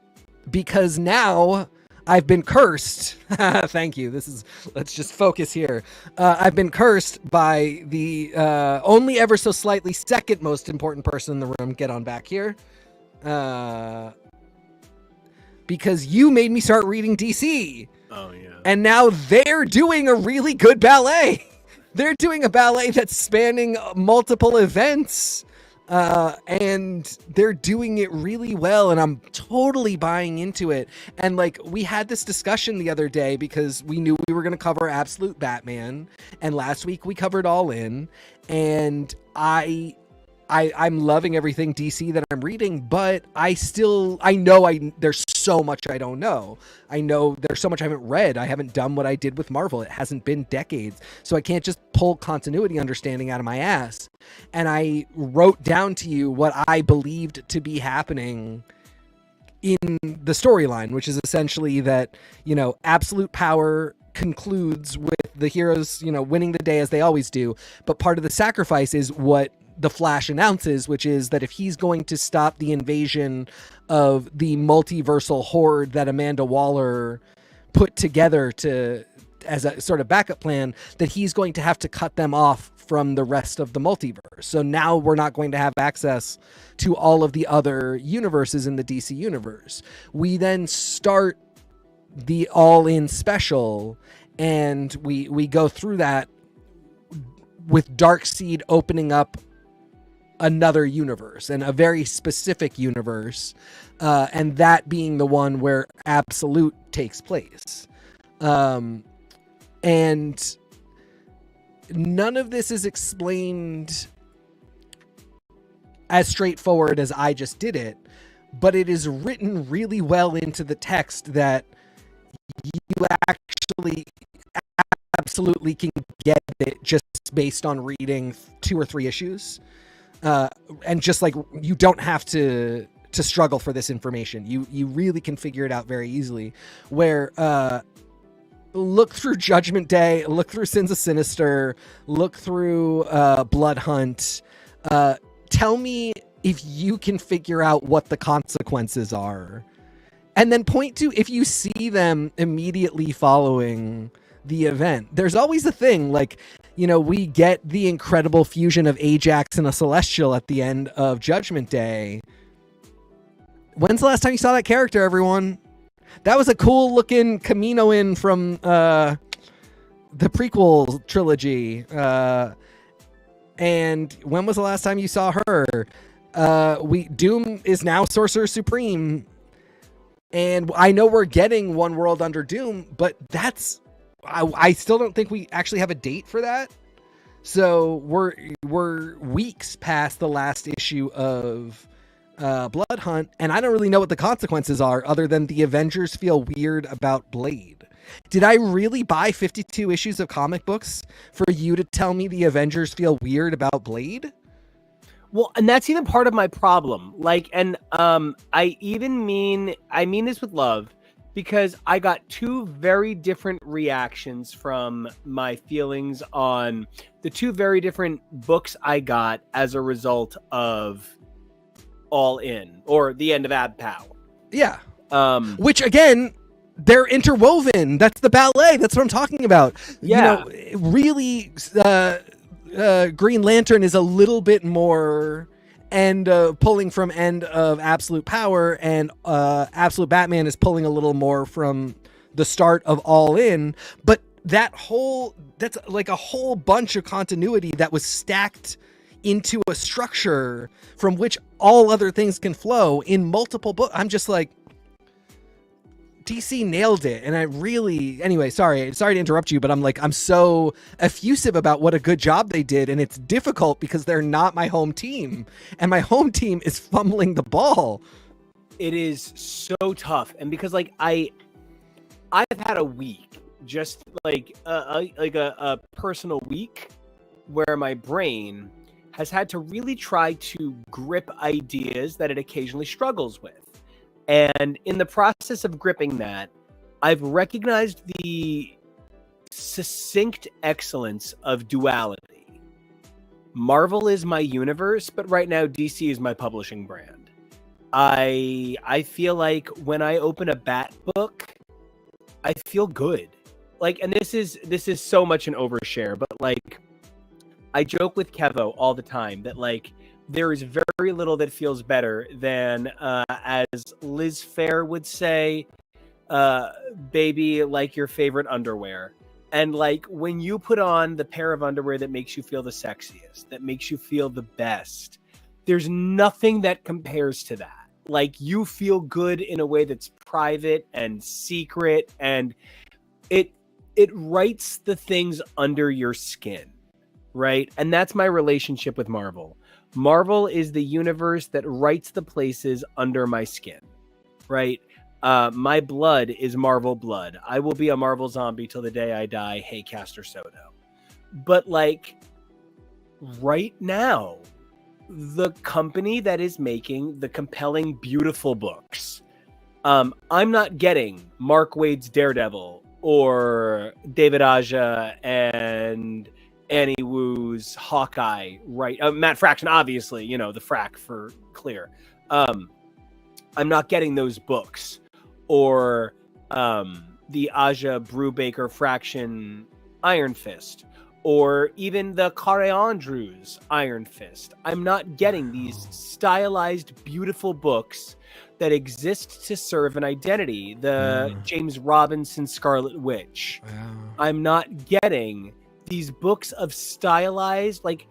Because now I've been cursed. Thank you. Let's just focus here. I've been cursed by the only ever so slightly second most important person in the room. Get on back here. Because you made me start reading DC. Oh, yeah. And now they're doing a really good ballet. They're doing a ballet that's spanning multiple events. And they're doing it really well, and I'm totally buying into it. And like, we had this discussion the other day because we knew we were going to cover Absolute Batman, and last week we covered All In, and I'm loving everything DC that I'm reading, but there's so much I don't know. I know there's so much I haven't read. I haven't done what I did with Marvel. It hasn't been decades. So I can't just pull continuity understanding out of my ass. And I wrote down to you what I believed to be happening in the storyline, which is essentially that, absolute power concludes with the heroes, winning the day as they always do. But part of the sacrifice is what the Flash announces, which is that if he's going to stop the invasion of the multiversal horde that Amanda Waller put together as a sort of backup plan, that he's going to have to cut them off from the rest of the multiverse. So now we're not going to have access to all of the other universes in the DC universe. We then start the All-In special, and we go through that with Darkseid opening up another universe, and a very specific universe, and that being the one where Absolute takes place. And none of this is explained as straightforward as I just did it, but it is written really well into the text that you actually absolutely can get it just based on reading 2 or 3 issues. And just like, you don't have to struggle for this information. You really can figure it out very easily. Where look through Judgment Day, look through Sins of Sinister, look through Blood Hunt. Tell me if you can figure out what the consequences are, and then point to if you see them immediately following the event. There's always a thing, like, you know, we get the incredible fusion of Ajax and a Celestial at the end of Judgment Day. When's the last time you saw that character, everyone? That was a cool looking Kaminoan from the prequel trilogy. And when was the last time you saw her? Doom is now Sorcerer Supreme. And I know we're getting One World Under Doom, but that's... I still don't think we actually have a date for that. So we're weeks past the last issue of Blood Hunt, and I don't really know what the consequences are other than the Avengers feel weird about Blade. Did I really buy 52 issues of comic books for you to tell me the Avengers feel weird about Blade? Well, and that's even part of my problem. Like, and I mean this with love, because I got 2 very different reactions from my feelings on the 2 very different books I got as a result of All In, or the end of AbPow. Yeah. Which, again, they're interwoven. That's the ballet. That's what I'm talking about. Yeah. You know, really, Green Lantern is a little bit more pulling from end of Absolute Power, and Absolute Batman is pulling a little more from the start of All In. But that's like a whole bunch of continuity that was stacked into a structure from which all other things can flow in multiple books. I'm just like, DC nailed it. And I really, anyway, sorry to interrupt you, but I'm so effusive about what a good job they did. And it's difficult because they're not my home team, and my home team is fumbling the ball. It is so tough. And because like I've had a week, just like a personal week where my brain has had to really try to grip ideas that it occasionally struggles with. And in the process of gripping that, I've recognized the succinct excellence of duality. Marvel is my universe, but right now DC is my publishing brand. I feel like when I open a Bat book, I feel good. Like, and this is so much an overshare, but like, I joke with Kevo all the time that like, there is very little that feels better than, as Liz Phair would say, baby, like your favorite underwear. And like, when you put on the pair of underwear that makes you feel the sexiest, that makes you feel the best, there's nothing that compares to that. Like, you feel good in a way that's private and secret, and it writes the things under your skin, right? And that's my relationship with Marvel. Marvel is the universe that writes the places under my skin, right? My blood is Marvel blood. I will be a Marvel zombie till the day I die. Hey, Caster Soto. But like, right now, the company that is making the compelling, beautiful books, I'm not getting Mark Waid's Daredevil or David Aja and Annie Wu's Hawkeye, right? Matt Fraction, obviously, you know, the frack for clear. I'm not getting those books, or the Aja Brubaker Fraction Iron Fist, or even the Kare Andrews Iron Fist. I'm not getting these stylized, beautiful books that exist to serve an identity. The James Robinson Scarlet Witch. I'm not getting these books of stylized, like,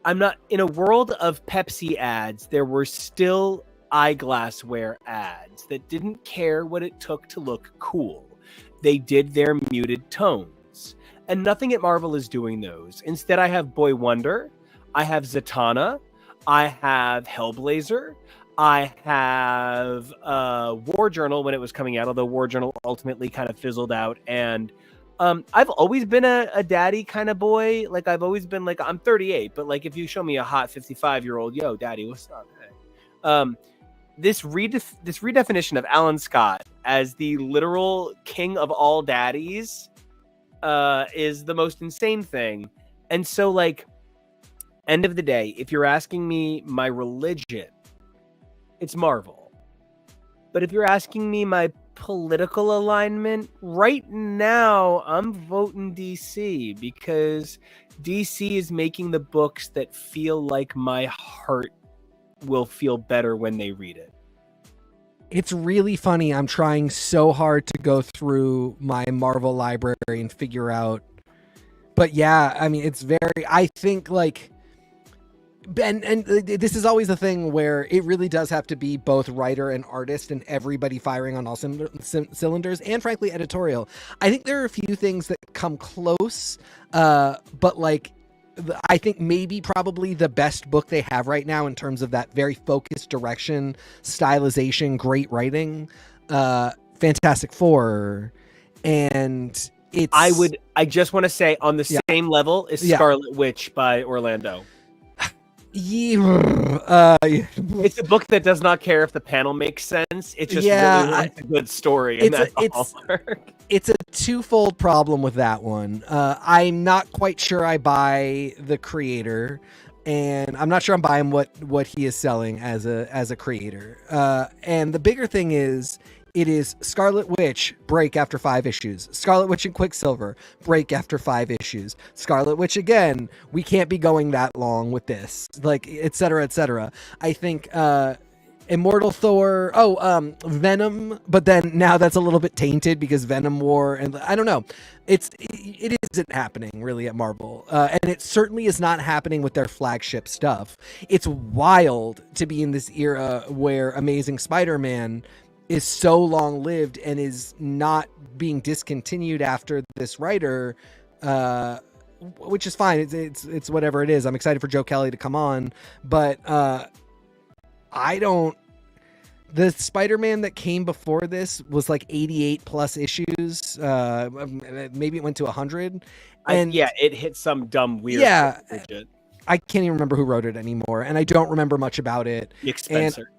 I'm not in a world of Pepsi ads. There were still eyeglassware ads that didn't care what it took to look cool. They did their muted tones, and nothing at Marvel is doing those. Instead, I have Boy Wonder, I have Zatanna, I have Hellblazer, I have War Journal when it was coming out, although War Journal ultimately kind of fizzled out. And I've always been a daddy kind of boy. Like, I've always been like, I'm 38, but like, if you show me a hot 55-year-old, yo, daddy, what's up? Hey. This redefinition of Alan Scott as the literal king of all daddies is the most insane thing. And so, like, end of the day, if you're asking me my religion, it's Marvel. But if you're asking me my political alignment, right now I'm voting DC, because DC is making the books that feel like my heart will feel better when they read it. It's really funny. I'm trying so hard to go through my Marvel library and figure out. But yeah, I mean, it's very, I think, like, and this is always the thing where it really does have to be both writer and artist and everybody firing on all cylinders, and frankly editorial. I think there are a few things that come close, but like, I think maybe probably the best book they have right now in terms of that very focused direction, stylization, great writing, Fantastic Four. And it's, I just want to say, on the same level is Scarlet Witch by Orlando. It's a book that does not care if the panel makes sense. It's just really a good story, and that's the hallmark. It's a twofold problem with that one. I'm not quite sure I buy the creator, and I'm not sure I'm buying what he is selling as a creator. And the bigger thing is, it is Scarlet Witch, break after 5 issues. Scarlet Witch and Quicksilver, break after 5 issues. Scarlet Witch again, we can't be going that long with this. Like, et cetera, et cetera. I think Immortal Thor, Venom, but then now that's a little bit tainted because Venom War, and I don't know. It isn't happening really at Marvel, and it certainly is not happening with their flagship stuff. It's wild to be in this era where Amazing Spider-Man is so long-lived and is not being discontinued after this writer, which is fine. It's whatever it is. I'm excited for Joe Kelly to come on, but the Spider-Man that came before this was like 88 plus issues. Maybe it went to 100. And it hit some dumb weird. Yeah. I can't even remember who wrote it anymore, and I don't remember much about it. Nick Spencer.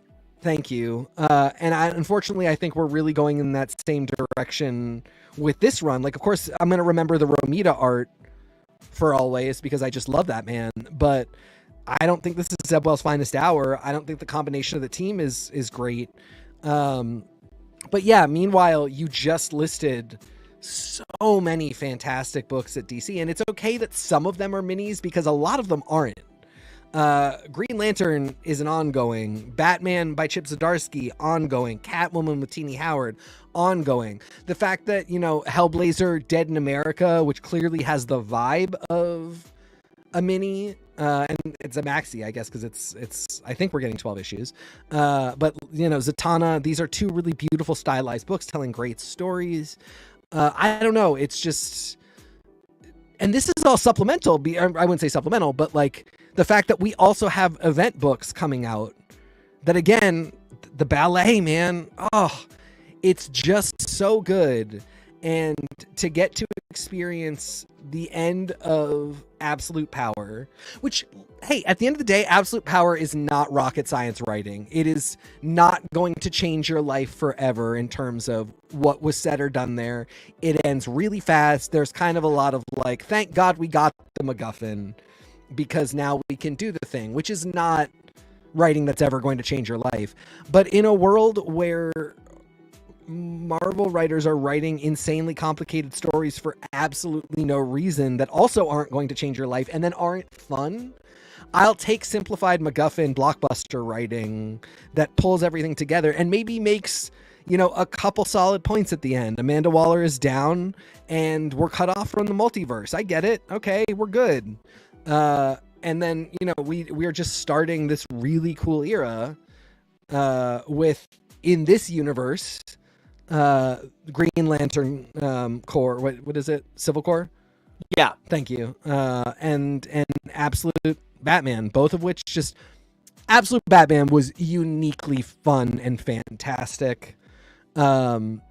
Thank you. And unfortunately, I think we're really going in that same direction with this run. Like, of course, I'm going to remember the Romita art for always because I just love that man. But I don't think this is Zeb Wells' finest hour. I don't think the combination of the team is great. But yeah, meanwhile, you just listed so many fantastic books at DC. And it's okay that some of them are minis because a lot of them aren't. Green Lantern is an ongoing. Batman by Chip Zdarsky, ongoing. Catwoman with Teenie Howard, ongoing. The fact that, Hellblazer Dead in America, which clearly has the vibe of a mini, and it's a maxi, I guess, because it's I think we're getting 12 issues. But Zatanna, these are 2 really beautiful stylized books telling great stories. I don't know, it's just, and this is all supplemental. I wouldn't say supplemental, but like the fact that we also have event books coming out that, again, the ballet, man, it's just so good. And to get to experience the end of Absolute Power, which, hey, at the end of the day, Absolute Power is not rocket science writing. It is not going to change your life forever in terms of what was said or done there. It ends really fast. There's kind of a lot of like, thank God we got the MacGuffin, because now we can do the thing, which is not writing that's ever going to change your life. But in a world where Marvel writers are writing insanely complicated stories for absolutely no reason that also aren't going to change your life and then aren't fun. I'll take simplified MacGuffin blockbuster writing that pulls everything together and maybe makes, a couple solid points at the end. Amanda Waller is down and we're cut off from the multiverse. I get it. Okay, we're good. And then, we are just starting this really cool era with, in this universe, Green Lantern Corps. What is it? Civil Corps? Yeah. Thank you. And Absolute Batman, both of which just Absolute Batman was uniquely fun and fantastic. Green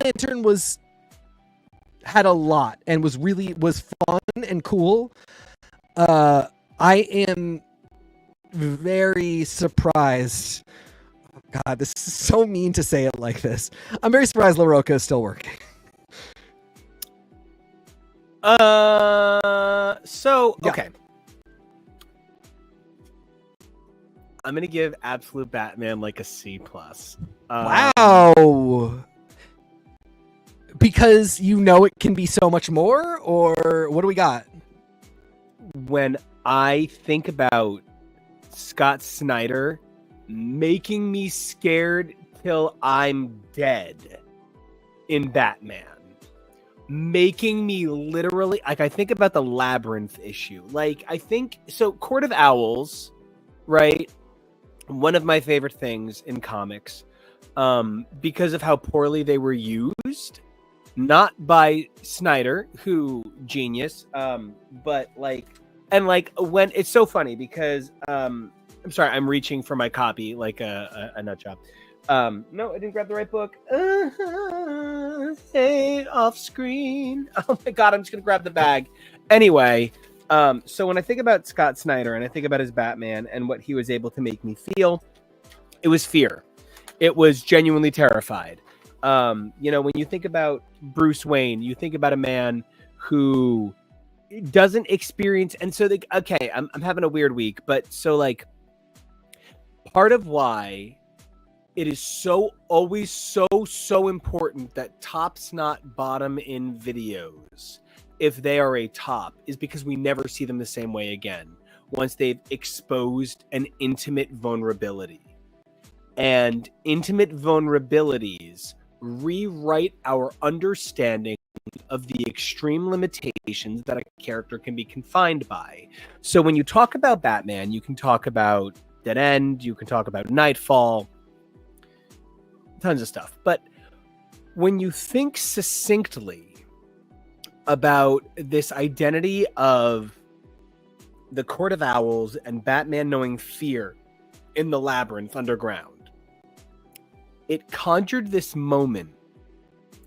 Lantern had a lot and was fun and cool. I am very surprised. God, this is so mean to say it like this. I'm very surprised LaRocca is still working. Okay. I'm gonna give Absolute Batman like a C+. Wow. Because it can be so much more, or what do we got? When I think about Scott Snyder making me scared till I'm dead in Batman, making me literally, I think about the Labyrinth issue. Court of Owls, right? One of my favorite things in comics, because of how poorly they were used, not by Snyder, who genius, but when it's so funny because I'm sorry, I'm reaching for my copy like a nut job. No, I didn't grab the right book. Hey, off screen. Oh my god, I'm just gonna grab the bag. Anyway, so when I think about Scott Snyder and I think about his Batman and what he was able to make me feel, it was fear. It was genuinely terrified. When you think about Bruce Wayne, you think about a man who doesn't experience, and so I'm having a weird week, but part of why it is always so important that top's not bottom in videos, if they are a top, is because we never see them the same way again once they've exposed an intimate vulnerability. And intimate vulnerabilities rewrite our understanding of the extreme limitations that a character can be confined by. So when you talk about Batman, you can talk about Dead End, you can talk about Nightfall, tons of stuff. But when you think succinctly about this identity of the Court of Owls and Batman knowing fear in the labyrinth underground, it conjured this moment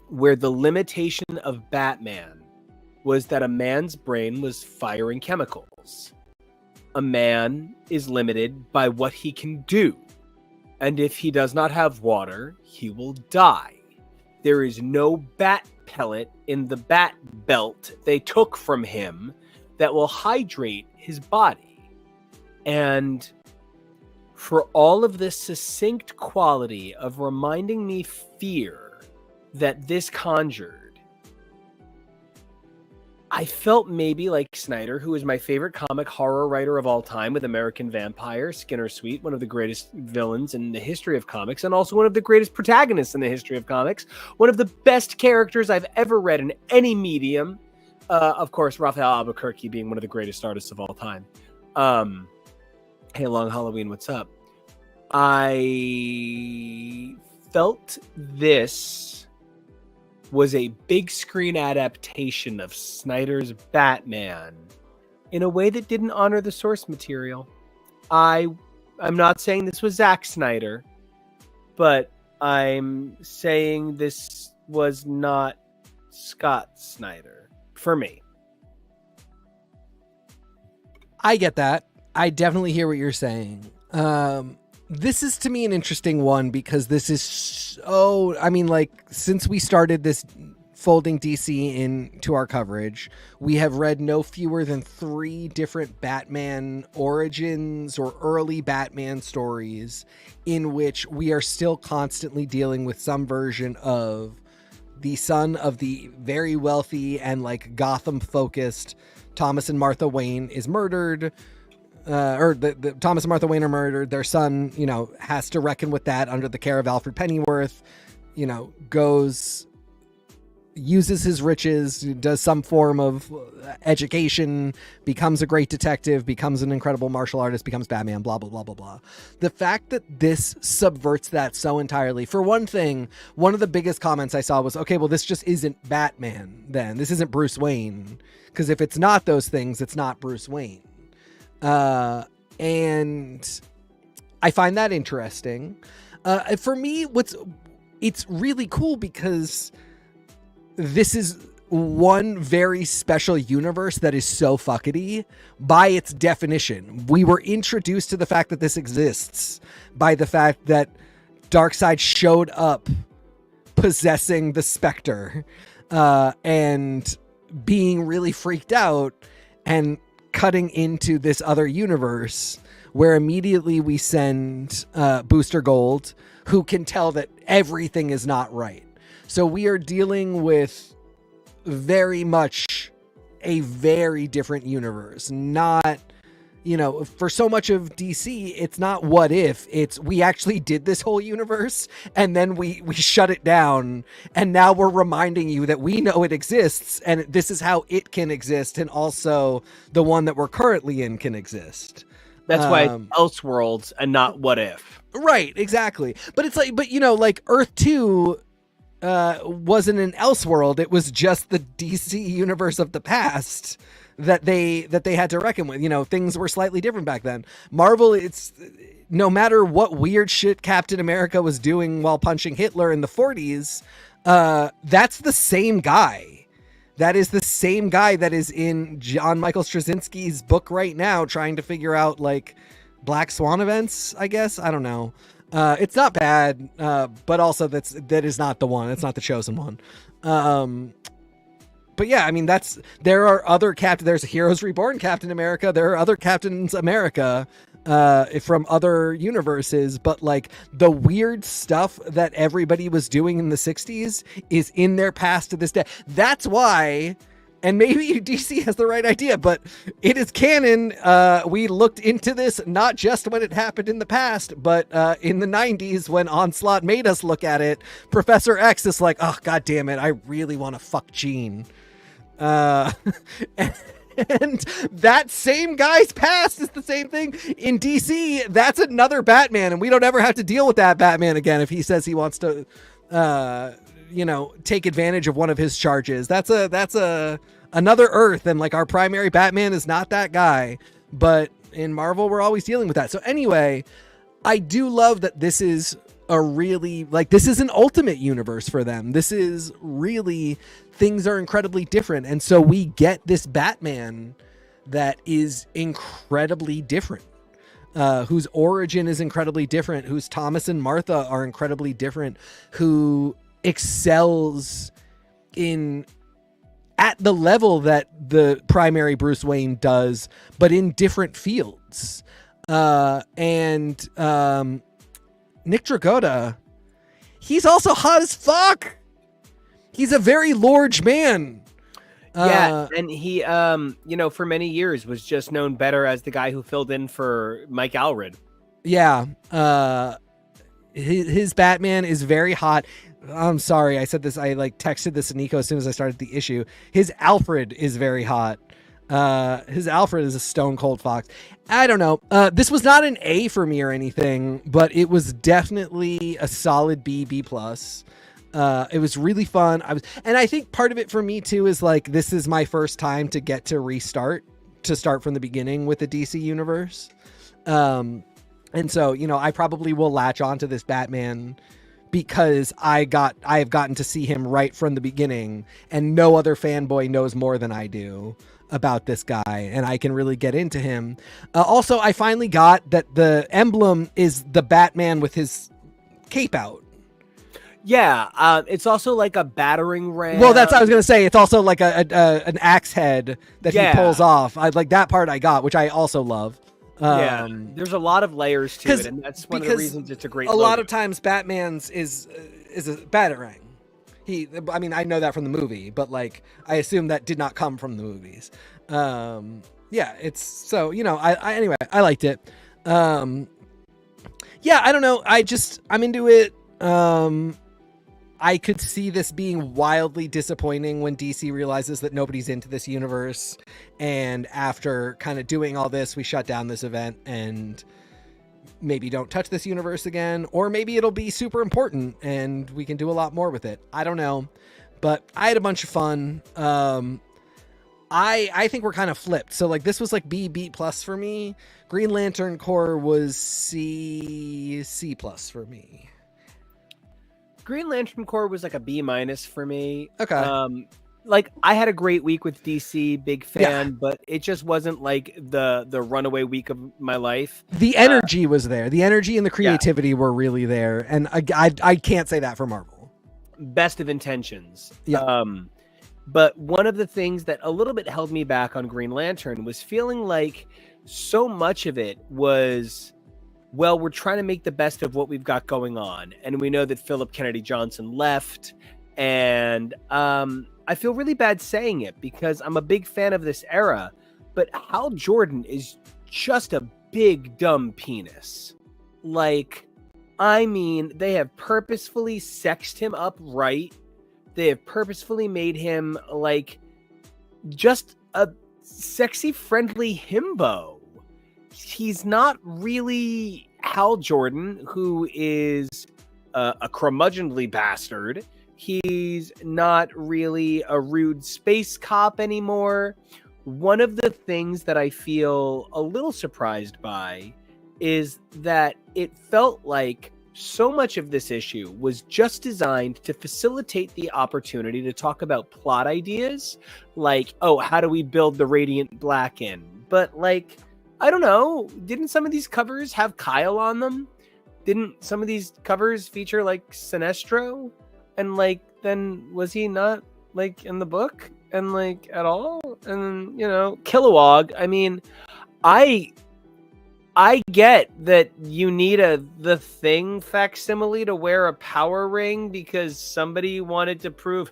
where the limitation of Batman was that a man's brain was firing chemicals. A man is limited by what he can do. And if he does not have water, he will die. There is no bat pellet in the bat belt they took from him that will hydrate his body. And for all of this succinct quality of reminding me fear that this conjured, I felt maybe like Snyder, who is my favorite comic horror writer of all time, with American Vampire, Skinner Sweet, one of the greatest villains in the history of comics, and also one of the greatest protagonists in the history of comics, one of the best characters I've ever read in any medium. Of course, Raphael Albuquerque being one of the greatest artists of all time. Hey, Long Halloween, what's up? I felt this was a big screen adaptation of Snyder's Batman in a way that didn't honor the source material. I'm not saying this was Zack Snyder, but I'm saying this was not Scott Snyder for me. I get that. I definitely hear what you're saying. This is, to me, an interesting one because this is since we started this folding DC into our coverage, we have read no fewer than 3 different Batman origins or early Batman stories in which we are still constantly dealing with some version of the son of the very wealthy and like Gotham focused Thomas and Martha Wayne is murdered. The Thomas and Martha Wayne are murdered. Their son, has to reckon with that under the care of Alfred Pennyworth, uses his riches, does some form of education, becomes a great detective, becomes an incredible martial artist, becomes Batman, blah, blah, blah, blah, blah. The fact that this subverts that so entirely, for one thing, one of the biggest comments I saw was, okay, well, this just isn't Batman then. This isn't Bruce Wayne. Because if it's not those things, it's not Bruce Wayne. And I find that interesting. For me, it's really cool because this is one very special universe that is so fuckety by its definition. We were introduced to the fact that this exists by the fact that Darkseid showed up possessing the Spectre, and being really freaked out and cutting into this other universe where immediately we send Booster Gold, who can tell that everything is not right. So we are dealing with very much a very different universe. Not, for so much of DC, it's not what if, it's we actually did this whole universe and then we shut it down. And now we're reminding you that we know it exists and this is how it can exist. And also the one that we're currently in can exist. That's why it's Elseworlds and not What If. Right, exactly. But it's like Earth 2 wasn't an Elseworld. It was just the DC universe of the past that they had to reckon with. Things were slightly different back then. Marvel, it's no matter what weird shit Captain America was doing while punching Hitler in the 40s, that's the same guy. That is the same guy that is in John Michael Straczynski's book right now, trying to figure out like Black Swan events, I guess. I don't know. It's not bad, but also that is not the one. It's not the chosen one. But yeah, I mean, there are other there's a Heroes Reborn Captain America. There are other Captains America, from other universes, but like the weird stuff that everybody was doing in the 60s is in their past to this day. That's why, and maybe DC has the right idea, but it is canon. We looked into this not just when it happened in the past, but in the 90s when Onslaught made us look at it. Professor X is like, oh, God damn it, I really want to fuck Jean. And that same guy's past is the same thing in DC. That's another Batman, and we don't ever have to deal with that Batman again if he says he wants to, take advantage of one of his charges. That's another Earth, and like our primary Batman is not that guy. But in Marvel, we're always dealing with that. So anyway, I do love that this is this is an ultimate universe for them. This is really, things are incredibly different. And so we get this Batman that is incredibly different, whose origin is incredibly different, whose Thomas and Martha are incredibly different, who excels at the level that the primary Bruce Wayne does, but in different fields. Nick Dragotta, he's also hot as fuck. He's a very large man. Yeah, and he, for many years was just known better as the guy who filled in for Mike Allred. Yeah, his Batman is very hot. I'm sorry, I said this. I texted this to Nico as soon as I started the issue. His Alfred is very hot. His Alfred is a stone cold fox. I don't know. This was not an A for me or anything, but it was definitely a solid B+. It was really fun. And I think part of it for me too is like, this is my first time to get to start from the beginning with the DC universe. And so, I probably will latch onto this Batman because I have gotten to see him right from the beginning, and no other fanboy knows more than I do about this guy, and I can really get into him. Also, I finally got that the emblem is the Batman with his cape out. Yeah, it's also like a battering ram. Well, that's what I was gonna say. It's also like an axe head that he Yeah. pulls off. I like that part I got, which I also love. Yeah, there's a lot of layers to it, and that's one of the reasons it's a great. A lot of times, Batman's is a batarang. I mean, I know that from the movie, but like, I assume that did not come from the movies. Yeah, it's so anyway, I liked it. Yeah, I don't know. I'm into it. I could see this being wildly disappointing when DC realizes that nobody's into this universe. And after kind of doing all this, we shut down this event and maybe don't touch this universe again. Or maybe it'll be super important and we can do a lot more with it. I don't know. But I had a bunch of fun. I think we're kind of flipped. So like this was like B plus for me. Green Lantern Corps was C plus for me. Green Lantern Corps was like a B- for me. Okay. Like I had a great week with DC, big fan, but it just wasn't like the runaway week of my life. The energy was there. The energy and the creativity were really there, and I can't say that for Marvel. Best of intentions. Yeah. But one of the things that a little bit held me back on Green Lantern was feeling like so much of it was, well, we're trying to make the best of what we've got going on. And we know that Philip Kennedy Johnson left. And I feel really bad saying it because I'm a big fan of this era. But Hal Jordan is just a big, dumb penis. Like, I mean, they have purposefully sexed him up right. They have purposefully made him like just a sexy, friendly himbo. He's not really Hal Jordan, who is a curmudgeonly bastard. He's not really a rude space cop anymore. One of the things that I feel a little surprised by is that it felt like so much of this issue was just designed to facilitate the opportunity to talk about plot ideas, like, oh, how do we build the Radiant Black in? But like, I don't know, didn't some of these covers have Kyle on them? Didn't some of these covers feature like Sinestro? And like, then was he not like in the book and like at all? And Kilowog, I mean, I get that you need the Thing facsimile to wear a power ring because somebody wanted to prove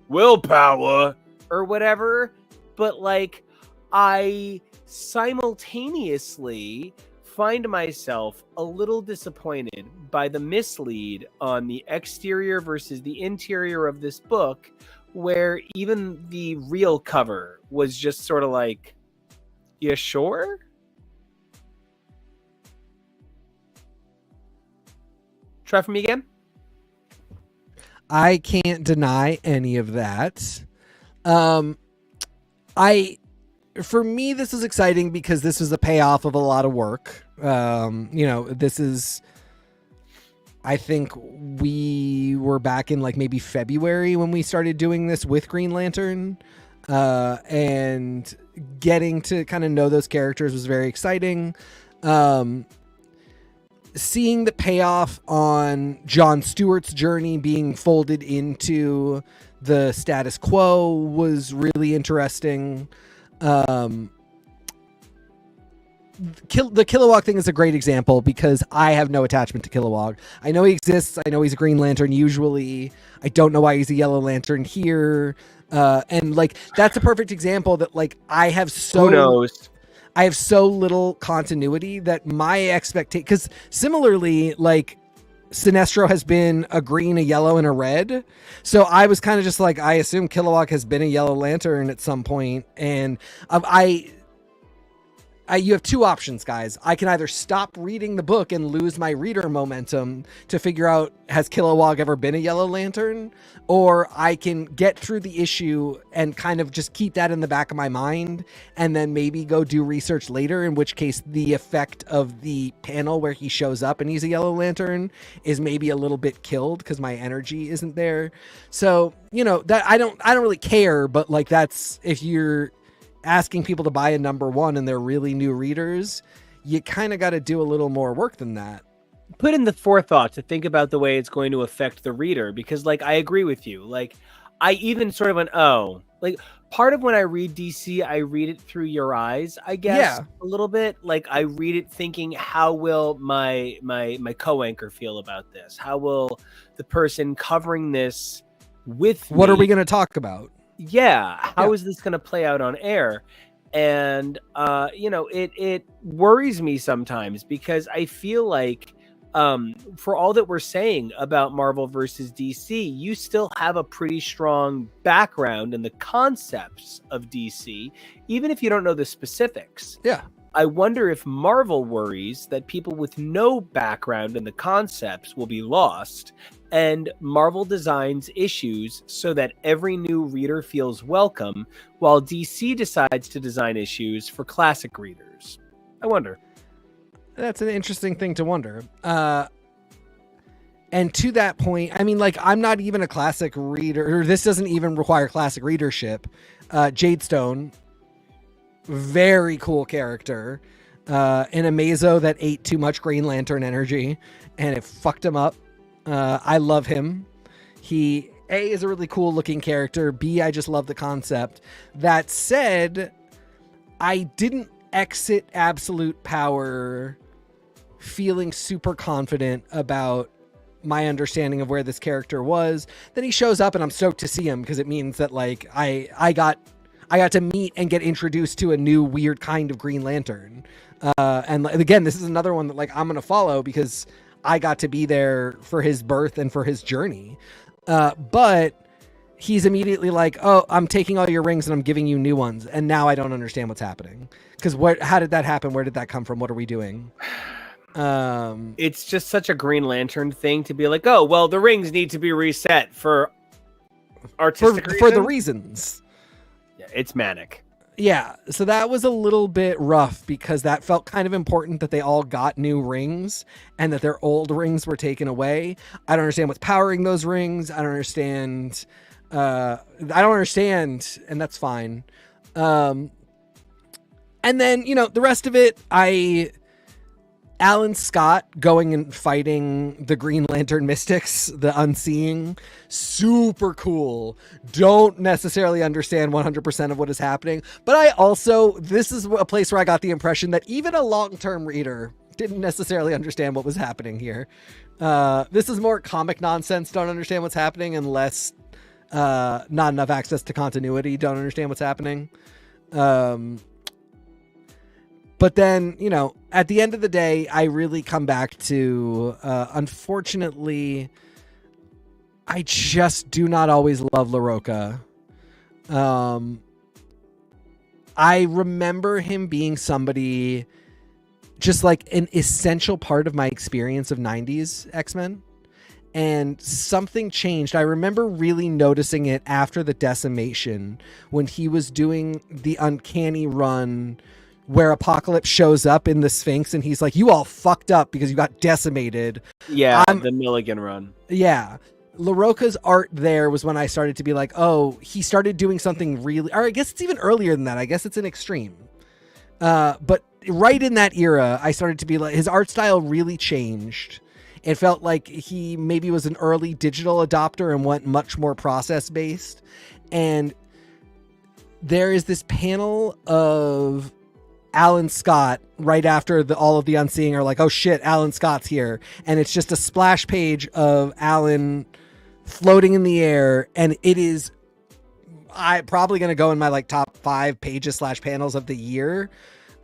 willpower or whatever. But like, I simultaneously find myself a little disappointed by the mislead on the exterior versus the interior of this book, where even the real cover was just sort of like, you sure? Try for me again. I can't deny any of that. For me, this is exciting because this is a payoff of a lot of work. This is, I think we were back in like maybe February when we started doing this with Green Lantern, and getting to kind of know those characters was very exciting. Seeing the payoff on Jon Stewart's journey being folded into the status quo was really interesting. The Kilowog thing is a great example because I have no attachment to Kilowog. I know he exists. I know he's a Green Lantern usually. I don't know why he's a Yellow Lantern here. And like, that's a perfect example that like I have Who knows? I have so little continuity that my expectation, because similarly, like Sinestro has been a green, a yellow, and a red. So I was kind of just like, I assume Kilowog has been a Yellow Lantern at some point. And you have two options, guys. I can either stop reading the book and lose my reader momentum to figure out, has Kilowog ever been a Yellow Lantern? Or I can get through the issue and kind of just keep that in the back of my mind and then maybe go do research later, in which case the effect of the panel where he shows up and he's a Yellow Lantern is maybe a little bit killed because my energy isn't there. So, that I don't really care, but like, that's, if you're asking people to buy a #1 and they're really new readers, you kind of got to do a little more work than that. put in the forethought to think about the way it's going to affect the reader, because like I agree with you. Like I even sort of went, oh, like part of when I read DC, I read it through your eyes, I guess, Yeah. a little bit. Like I read it thinking, how will my co-anchor feel about this? How will the person covering this with What me, are we going to talk about? yeah, how Yeah. is this going to play out on air? And you know, it worries me sometimes, because I feel like for all that we're saying about Marvel versus DC, you still have a pretty strong background in the concepts of DC, even if you don't know the specifics. Yeah. I wonder if Marvel worries that people with no background in the concepts will be lost, and Marvel designs issues so that every new reader feels welcome, while DC decides to design issues for classic readers. I wonder. That's an interesting thing to wonder. And to that point, I mean, like, I'm not even a classic reader, or this doesn't even require classic readership. Jadestone, very cool character. An Amazo that ate too much Green Lantern energy, and it fucked him up. I love him. He, A, is a really cool looking character. B, I just love the concept. That said, I didn't exit Absolute Power feeling super confident about my understanding of where this character was. Then he shows up and I'm stoked to see him, because it means that like I got to meet and get introduced to a new weird kind of Green Lantern. And again, this is another one that like I'm going to follow because I got to be there for his birth and for his journey. But he's immediately like, oh, I'm taking all your rings and I'm giving you new ones. And now I don't understand what's happening. Because how did that happen? Where did that come from? What are we doing? It's just such a Green Lantern thing to be like, oh, well, the rings need to be reset for artistic for the reasons. Yeah, it's manic. Yeah, so that was a little bit rough, because that felt kind of important that they all got new rings and that their old rings were taken away. I don't understand what's powering those rings. I don't understand, and that's fine. And then, you know, the rest of it, Alan Scott going and fighting the Green Lantern Mystics, the Unseeing, super cool. Don't necessarily understand 100% of what is happening, but this is a place where I got the impression that even a long-term reader didn't necessarily understand what was happening here. This is more comic nonsense, don't understand what's happening, and less not enough access to continuity, don't understand what's happening. But then, you know, at the end of the day, I really come back to, unfortunately, I just do not always love LaRocca. I remember him being somebody, just like an essential part of my experience of 90s X-Men. And something changed. I remember really noticing it after the Decimation, when he was doing the Uncanny Run, where Apocalypse shows up in the Sphinx and he's like, you all fucked up because you got decimated. Yeah, the Milligan run. Yeah. LaRocca's art there was when I started to be like, oh, he started doing something really, or I guess it's even earlier than that. I guess it's an Extreme. But right in that era, I started to be like, his art style really changed. It felt like he maybe was an early digital adopter and went much more process based. And there is this panel of Alan Scott right after all of the Unseeing are like, oh shit, Alan Scott's here. And it's just a splash page of Alan floating in the air. And it is probably going to go in my like top 5 pages / panels of the year.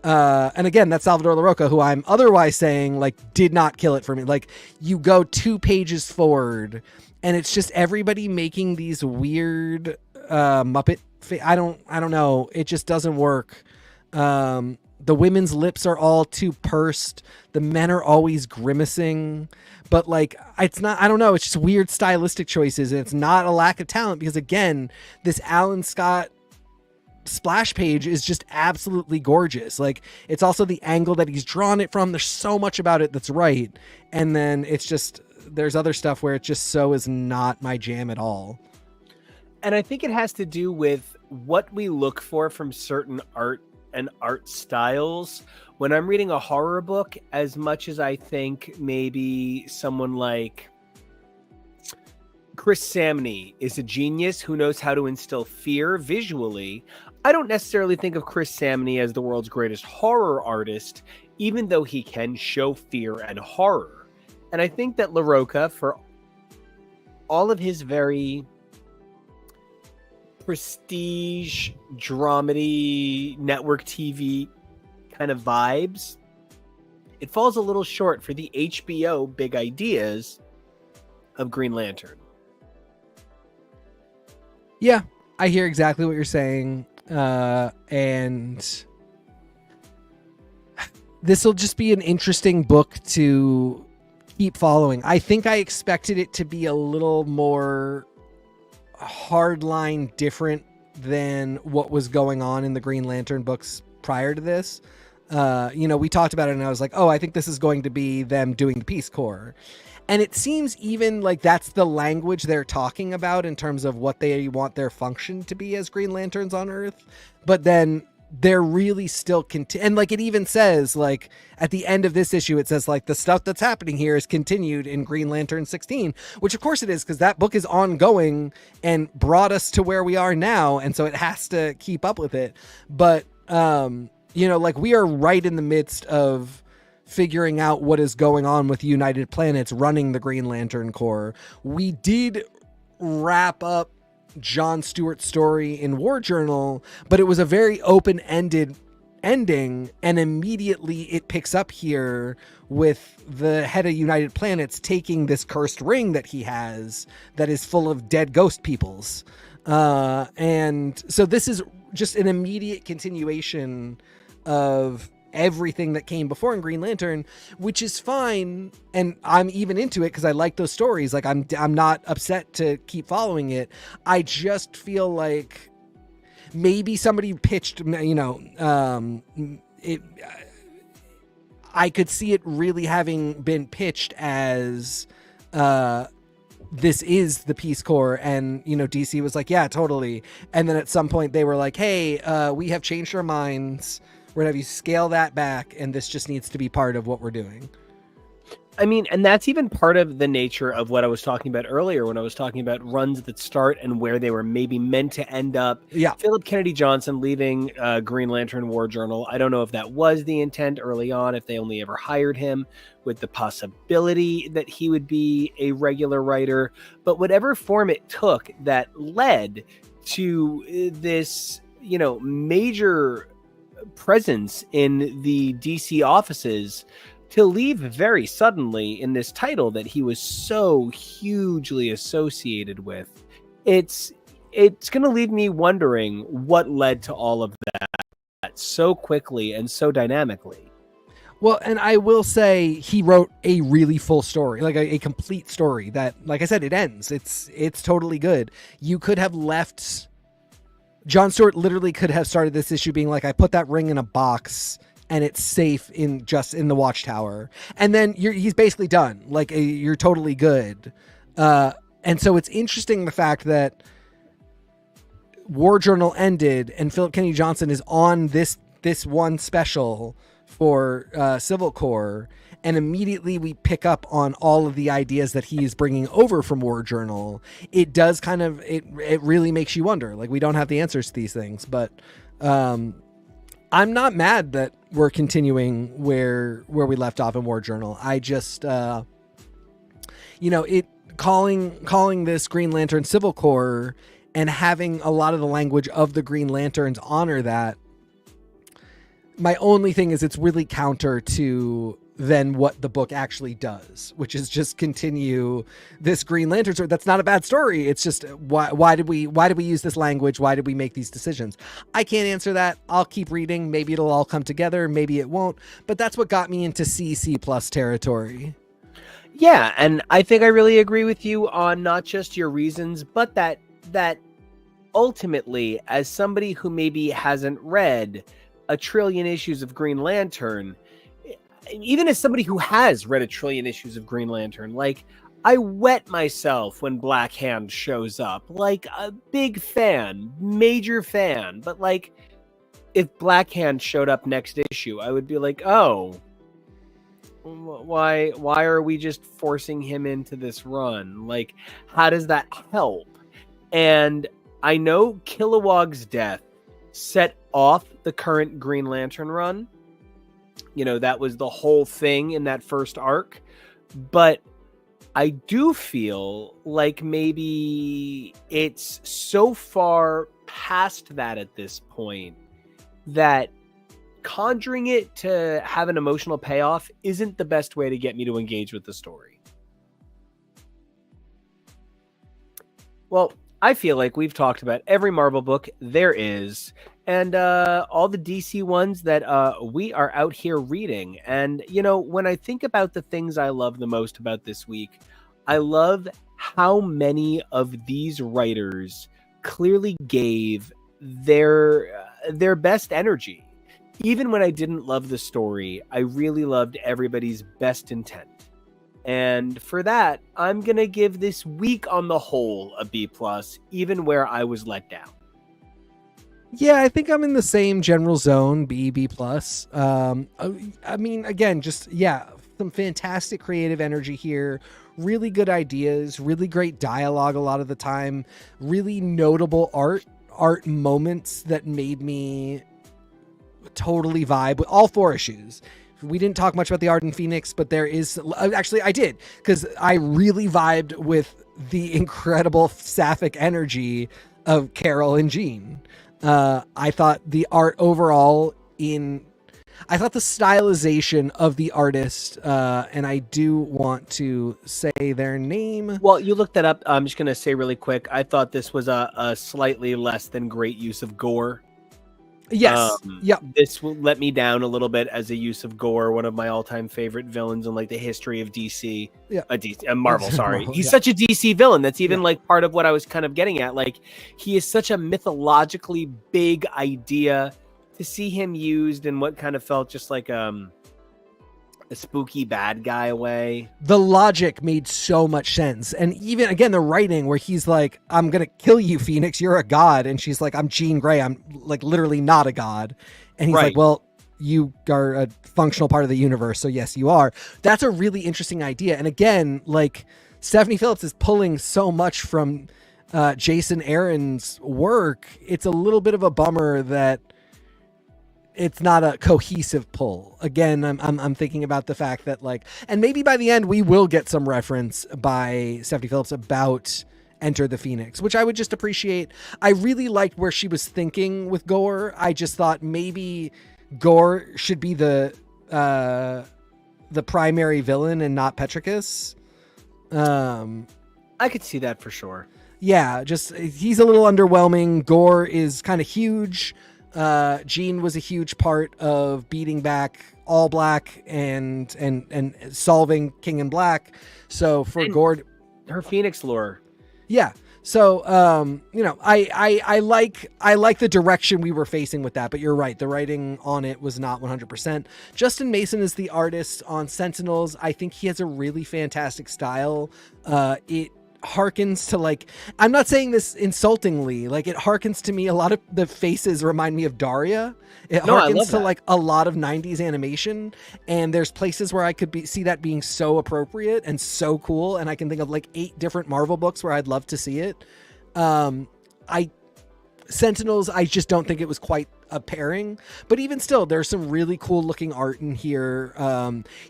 And again, that's Salvador Larroca, who I'm otherwise saying like did not kill it for me. Like you go 2 pages forward and it's just everybody making these weird Muppet. I don't know. It just doesn't work. The women's lips are all too pursed. The men are always grimacing, but like, it's not, I don't know. It's just weird stylistic choices. And it's not a lack of talent, because again, this Alan Scott splash page is just absolutely gorgeous. Like, it's also the angle that he's drawn it from. There's so much about it that's right. And then it's just, there's other stuff where it just so is not my jam at all. And I think it has to do with what we look for from certain art and art styles. When I'm reading a horror book, as much as I think maybe someone like Chris Samney is a genius who knows how to instill fear visually, I don't necessarily think of Chris Samney as the world's greatest horror artist, even though he can show fear and horror. And I think that LaRocca, for all of his very prestige, dramedy, network TV kind of vibes, it falls a little short for the HBO big ideas of Green Lantern. Yeah, I hear exactly what you're saying. And this will just be an interesting book to keep following. I think I expected it to be a little more hardline different than what was going on in the Green Lantern books prior to this. We talked about it and I was like, oh, I think this is going to be them doing the Peace Corps. And it seems even like that's the language they're talking about in terms of what they want their function to be as Green Lanterns on Earth. But then they're really still and like it even says, like at the end of this issue, it says like the stuff that's happening here is continued in Green Lantern 16, which of course it is, because that book is ongoing and brought us to where we are now. And so it has to keep up with it. But, like we are right in the midst of figuring out what is going on with United Planets running the Green Lantern Corps. We did wrap up John Stewart's story in War Journal, but it was a very open-ended ending, and immediately it picks up here with the head of United Planets taking this cursed ring that he has that is full of dead ghost peoples. And so this is just an immediate continuation of everything that came before in Green Lantern, which is fine, and I'm even into it because I like those stories. Like I'm not upset to keep following it. I just feel like maybe somebody pitched, I could see it really having been pitched as this is the Peace Corps, and DC was like, yeah, totally. And then at some point they were like, hey, we have changed our minds. We're going to have you scale that back, and this just needs to be part of what we're doing. I mean, and that's even part of the nature of what I was talking about earlier when I was talking about runs that start and where they were maybe meant to end up. Yeah. Philip Kennedy Johnson leaving Green Lantern War Journal. I don't know if that was the intent early on, if they only ever hired him with the possibility that he would be a regular writer. But whatever form it took that led to this, major presence in the DC offices, to leave very suddenly in this title that he was so hugely associated with, it's going to leave me wondering what led to all of that so quickly and so dynamically. Well, and I will say he wrote a really full story, like a complete story that, like I said, it ends. It's totally good. You could have left. John Stewart literally could have started this issue being like, I put that ring in a box and it's safe in the Watchtower. And then he's basically done. Like, you're totally good. And so it's interesting the fact that War Journal ended and Philip Kennedy Johnson is on this one special for Civil Corps, and immediately we pick up on all of the ideas that he's bringing over from War Journal. It does kind of, it really makes you wonder. Like, we don't have the answers to these things, but I'm not mad that we're continuing where we left off in War Journal. I just, calling this Green Lantern Civil Corps and having a lot of the language of the Green Lanterns honor that. My only thing is it's really counter to then what the book actually does, which is just continue this Green Lantern story. That's not a bad story. It's just why did we use this language? Why did we make these decisions? I can't answer that. I'll keep reading. Maybe it'll all come together. Maybe it won't. But that's what got me into C+ territory. Yeah, and I think I really agree with you on not just your reasons, but that ultimately, as somebody who maybe hasn't read a trillion issues of Green Lantern, even as somebody who has read a trillion issues of Green Lantern, like, I wet myself when Black Hand shows up, like a big fan, major fan, but like, if Black Hand showed up next issue, I would be like, oh, why are we just forcing him into this run? Like, how does that help? And I know Kilowog's death set off the current Green Lantern run. You know, that was the whole thing in that first arc. But I do feel like maybe it's so far past that at this point that conjuring it to have an emotional payoff isn't the best way to get me to engage with the story. Well, I feel like we've talked about every Marvel book there is, and all the DC ones that we are out here reading. And, you know, when I think about the things I love the most about this week, I love how many of these writers clearly gave their best energy. Even when I didn't love the story, I really loved everybody's best intent. And for that, I'm going to give this week on the whole a B+, even where I was let down. Yeah, I think I'm in the same general zone, B+. I mean, again, just, yeah, some fantastic creative energy here. Really good ideas, really great dialogue a lot of the time. Really notable art moments that made me totally vibe with all 4 issues. We didn't talk much about the art in Phoenix, but there is... Actually, I did, because I really vibed with the incredible sapphic energy of Carol and Jean. I thought the art overall I thought the stylization of the artist, and I do want to say their name. Well, you looked that up. I'm just going to say really quick, I thought this was a slightly less than great use of Gorr. Yes. Yep. This will let me down a little bit as a use of Gorr, one of my all-time favorite villains in like the history of DC. Yeah. Marvel, sorry. Marvel, He's yeah. such a DC villain. That's even like part of what I was kind of getting at. Like, he is such a mythologically big idea. To see him used in what kind of felt just like a spooky bad guy way. The logic made so much sense. And even, again, the writing where he's like, I'm going to kill you, Phoenix. You're a god. And she's like, I'm Jean Grey. I'm like literally not a god. And he's like, well, you are a functional part of the universe. So yes, you are. That's a really interesting idea. And again, like Stephanie Phillips is pulling so much from Jason Aaron's work. It's a little bit of a bummer that it's not a cohesive pull. Again, I'm thinking about the fact that like, and maybe by the end we will get some reference by Stephanie Phillips about Enter the Phoenix, which I would just appreciate. I really liked where she was thinking with Gorr. I just thought maybe Gorr should be the primary villain and not Petricus. I could see that for sure. Yeah, just he's a little underwhelming. Gorr is kind of huge. Jean was a huge part of beating back All Black and solving King in Black. So for Gorr, her Phoenix lore. Yeah. So, you know, I like the direction we were facing with that, but you're right. The writing on it was not 100%. Justin Mason is the artist on Sentinels. I think he has a really fantastic style. It harkens to like, I'm not saying this insultingly, like it harkens to me. A lot of the faces remind me of Daria. It harkens to like a lot of 90s animation, and there's places where I could see that being so appropriate and so cool. And I can think of like 8 different Marvel books where I'd love to see it. Sentinels, I just don't think it was quite a pairing, but even still, there's some really cool looking art in here.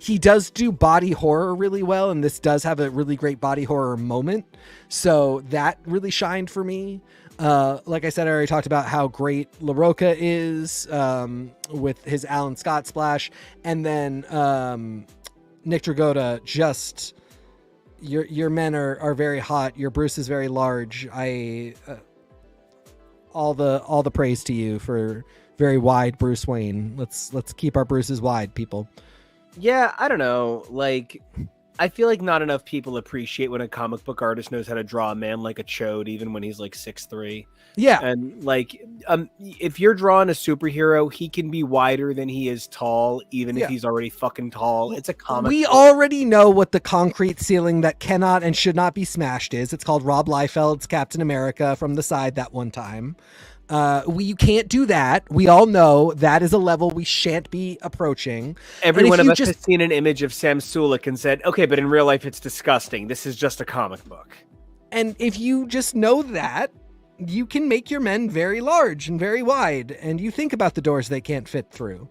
He does do body horror really well, and this does have a really great body horror moment. So that really shined for me. Like I said, I already talked about how great LaRocca is with his Alan Scott splash. And then Nick Dragotta, just your men are very hot. Your Bruce is very large. All the praise to you for very wide Bruce Wayne. Let's keep our Bruces wide, people. Yeah, I don't know. Like, I feel like not enough people appreciate when a comic book artist knows how to draw a man like a chode, even when he's like 6'3". Yeah. And like, if you're drawing a superhero, he can be wider than he is tall, even if he's already fucking tall. It's a comic We book. already know what the concrete ceiling that cannot and should not be smashed is. It's called Rob Liefeld's Captain America from the side that one time. You can't do that. We all know that is a level we shan't be approaching. Every one of us has seen an image of Sam Sulek and said, okay, but in real life it's disgusting. This is just a comic book. And if you just know that, you can make your men very large and very wide, and you think about the doors they can't fit through.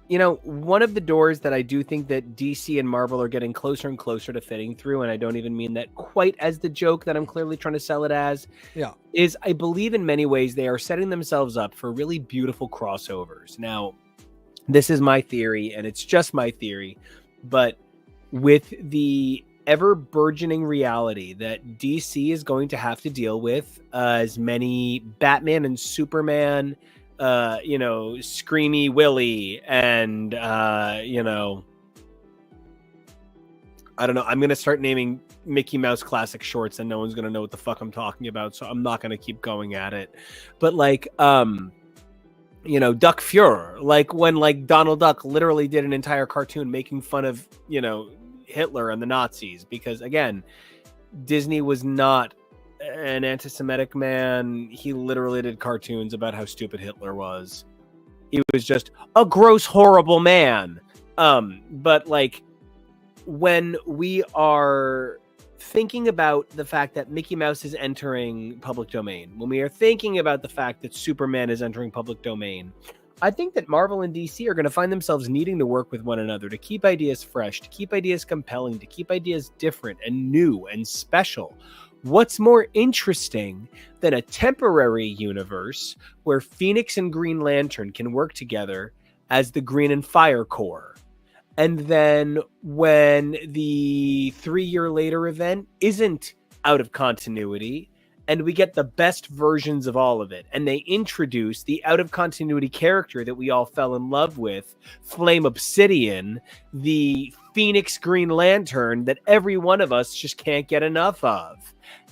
You know, one of the doors that I do think that DC and Marvel are getting closer and closer to fitting through, and I don't even mean that quite as the joke that I'm clearly trying to sell it as, is I believe in many ways they are setting themselves up for really beautiful crossovers. Now, this is my theory, and it's just my theory, but with the ever burgeoning reality that DC is going to have to deal with as many Batman and Superman, Screamy Willie, and, I don't know. I'm going to start naming Mickey Mouse classic shorts and no one's going to know what the fuck I'm talking about. So I'm not going to keep going at it. But Duck Fuhrer, like when Donald Duck literally did an entire cartoon making fun of, Hitler and the Nazis, because again, Disney was not an anti-Semitic man. He literally did cartoons about how stupid Hitler was. He was just a gross, horrible man. But when we are thinking about the fact that Mickey Mouse is entering public domain, when we are thinking about the fact that Superman is entering public domain, I think that Marvel and DC are going to find themselves needing to work with one another to keep ideas fresh, to keep ideas compelling, to keep ideas different and new and special. What's more interesting than a temporary universe where Phoenix and Green Lantern can work together as the Green and Fire Corps? And then when the 3-year later event isn't out of continuity, and we get the best versions of all of it, and they introduce the out of continuity character that we all fell in love with, Flame Obsidian, the Phoenix Green Lantern that every one of us just can't get enough of.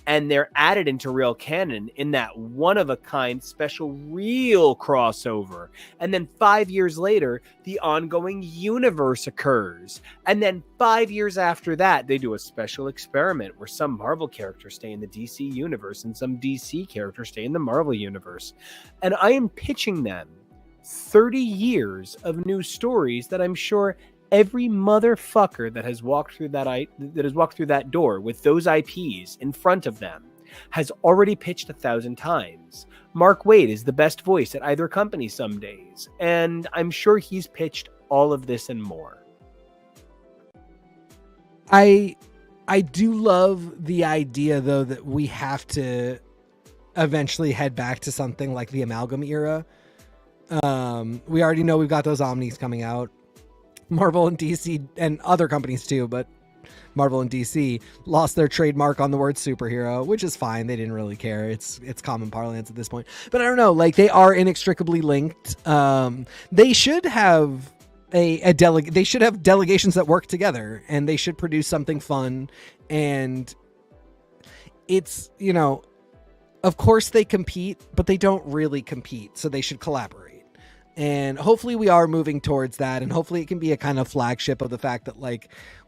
And they're added into real canon in that one-of-a-kind special real crossover. And then 5 years later, the ongoing universe occurs. And then 5 years after that, they do a special experiment where some Marvel characters stay in the DC universe and some DC characters stay in the Marvel universe. And I am pitching them 30 years of new stories that I'm sure every motherfucker that has walked through that door with those IPs in front of them has already pitched 1,000 times. Mark Waid is the best voice at either company some days, and I'm sure he's pitched all of this and more. I do love the idea, though, that we have to eventually head back to something like the Amalgam era. We already know we've got those Omnis coming out. Marvel and DC and other companies too, but Marvel and DC lost their trademark on the word superhero, which is fine. They didn't really care. It's common parlance at this point. But I don't know, they are inextricably linked. They should have they should have delegations that work together, and they should produce something fun. And it's, of course they compete, but they don't really compete. So they should collaborate. And hopefully we are moving towards that. And hopefully it can be a kind of flagship of the fact that,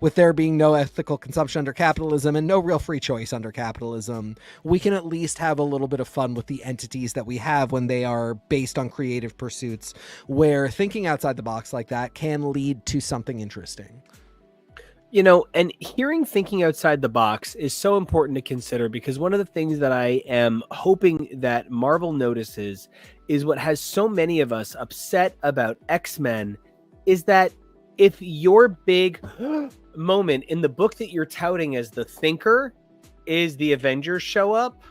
with there being no ethical consumption under capitalism and no real free choice under capitalism, we can at least have a little bit of fun with the entities that we have when they are based on creative pursuits, where thinking outside the box like that can lead to something interesting. And hearing thinking outside the box is so important to consider, because one of the things that I am hoping that Marvel notices is what has so many of us upset about X-Men is that if your big moment in the book that you're touting as the thinker is the Avengers show up,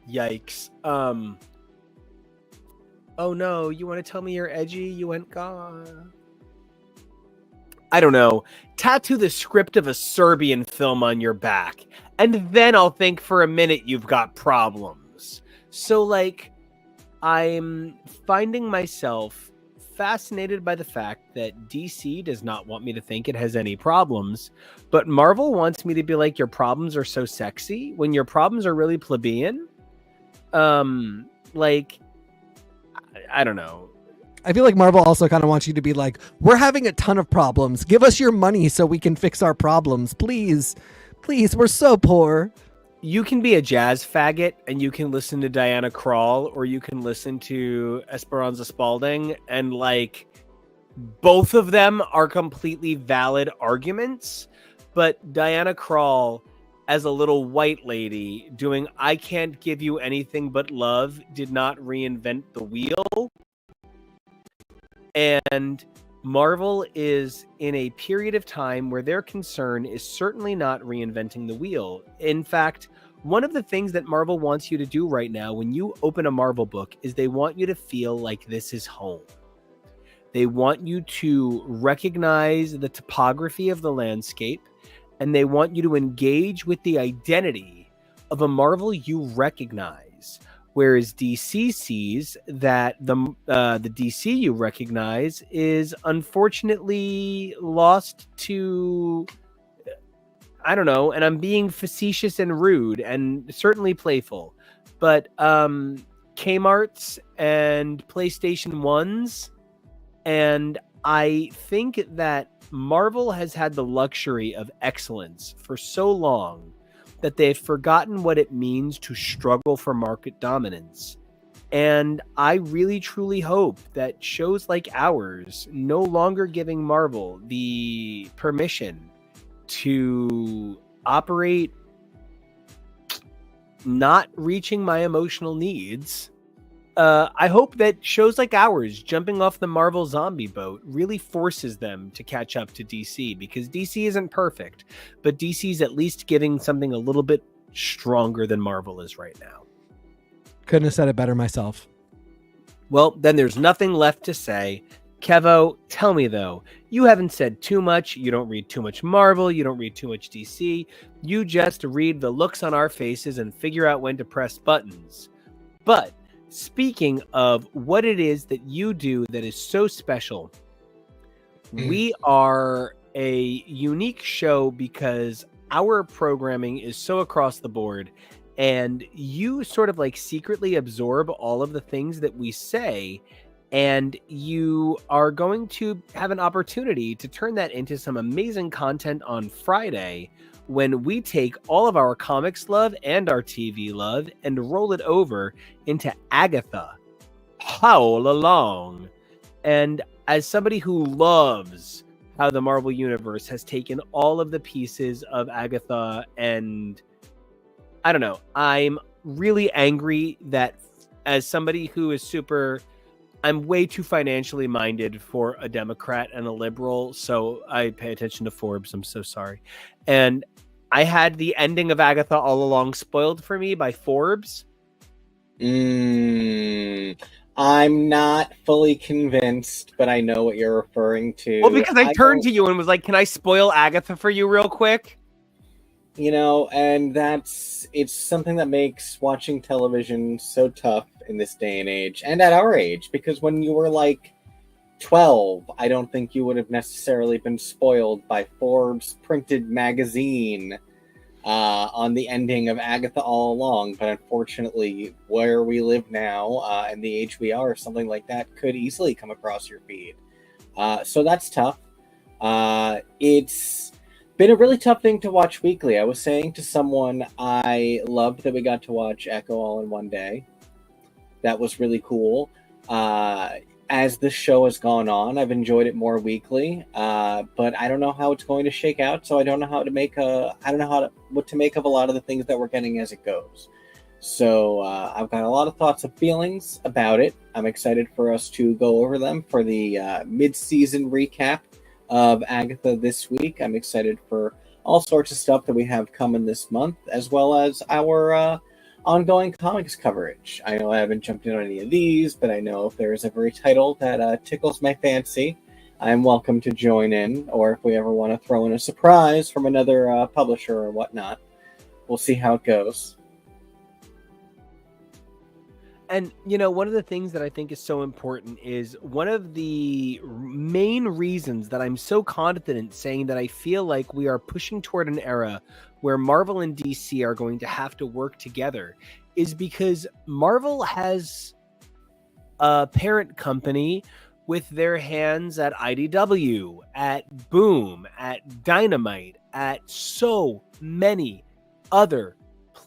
yikes. Oh no, you want to tell me you're edgy? You went gone. I don't know, tattoo the script of a Serbian film on your back, and then I'll think for a minute you've got problems. So, I'm finding myself fascinated by the fact that DC does not want me to think it has any problems, but Marvel wants me to be like, your problems are so sexy, when your problems are really plebeian. I don't know. I feel like Marvel also kind of wants you to be like, we're having a ton of problems. Give us your money so we can fix our problems. Please, we're so poor. you can be a jazz faggot and you can listen to Diana Krall, or you can listen to Esperanza Spalding, and like both of them are completely valid arguments. But Diana Krall, as a little white lady doing I Can't Give You Anything But Love, did not reinvent the wheel. And Marvel is in a period of time where their concern is certainly not reinventing the wheel. In fact, one of the things that Marvel wants you to do right now when you open a Marvel book is they want you to feel like this is home. They want you to recognize the topography of the landscape, and they want you to engage with the identity of a Marvel you recognize. Whereas DC sees that the DC you recognize is unfortunately lost to, I don't know, and I'm being facetious and rude and certainly playful, but Kmart's and PlayStation 1s. And I think that Marvel has had the luxury of excellence for so long that they've forgotten what it means to struggle for market dominance. And I really truly hope that shows like ours no longer giving Marvel the permission to operate not reaching my emotional needs. I hope that shows like ours jumping off the Marvel zombie boat really forces them to catch up to DC, because DC isn't perfect, but DC's at least giving something a little bit stronger than Marvel is right now. Couldn't have said it better myself. Well, then there's nothing left to say. Kevo, tell me though, you haven't said too much. You don't read too much Marvel. You don't read too much DC. You just read the looks on our faces and figure out when to press buttons. But speaking of what it is that you do that is so special, we are a unique show because our programming is so across the board, and you sort of like secretly absorb all of the things that we say, and you are going to have an opportunity to turn that into some amazing content on Friday, when we take all of our comics love and our TV love and roll it over into Agatha. Howl along. And as somebody who loves how the Marvel Universe has taken all of the pieces of Agatha, and I don't know, I'm really angry that as somebody who is I'm way too financially minded for a Democrat and a liberal, so I pay attention to Forbes. I'm so sorry. And I had the ending of Agatha All Along spoiled for me by Forbes. I'm not fully convinced, but I know what you're referring to. Well, because I turned to you and was like, can I spoil Agatha for you real quick? You know, and it's something that makes watching television so tough in this day and age, and at our age, because when you were like 12, I don't think you would have necessarily been spoiled by Forbes printed magazine on the ending of Agatha All Along. But unfortunately, where we live now and the age we are, something like that could easily come across your feed. So that's tough. It's been a really tough thing to watch weekly. I was saying to someone, I loved that we got to watch Echo all in one day. That was really cool. As this show has gone on, I've enjoyed it more weekly, but I don't know how it's going to shake out. So I don't know what to make of a lot of the things that we're getting as it goes. So I've got a lot of thoughts and feelings about it. I'm excited for us to go over them for the mid-season recap of Agatha this week. I'm excited for all sorts of stuff that we have coming this month, as well as our ongoing comics coverage. I know I haven't jumped in on any of these, but I know if there is ever a title that tickles my fancy, I'm welcome to join in, or if we ever want to throw in a surprise from another publisher or whatnot. We'll see how it goes. And, you know, one of the things that I think is so important is one of the main reasons that I'm so confident saying that I feel like we are pushing toward an era where Marvel and DC are going to have to work together is because Marvel has a parent company with their hands at IDW, at Boom, at Dynamite, at so many other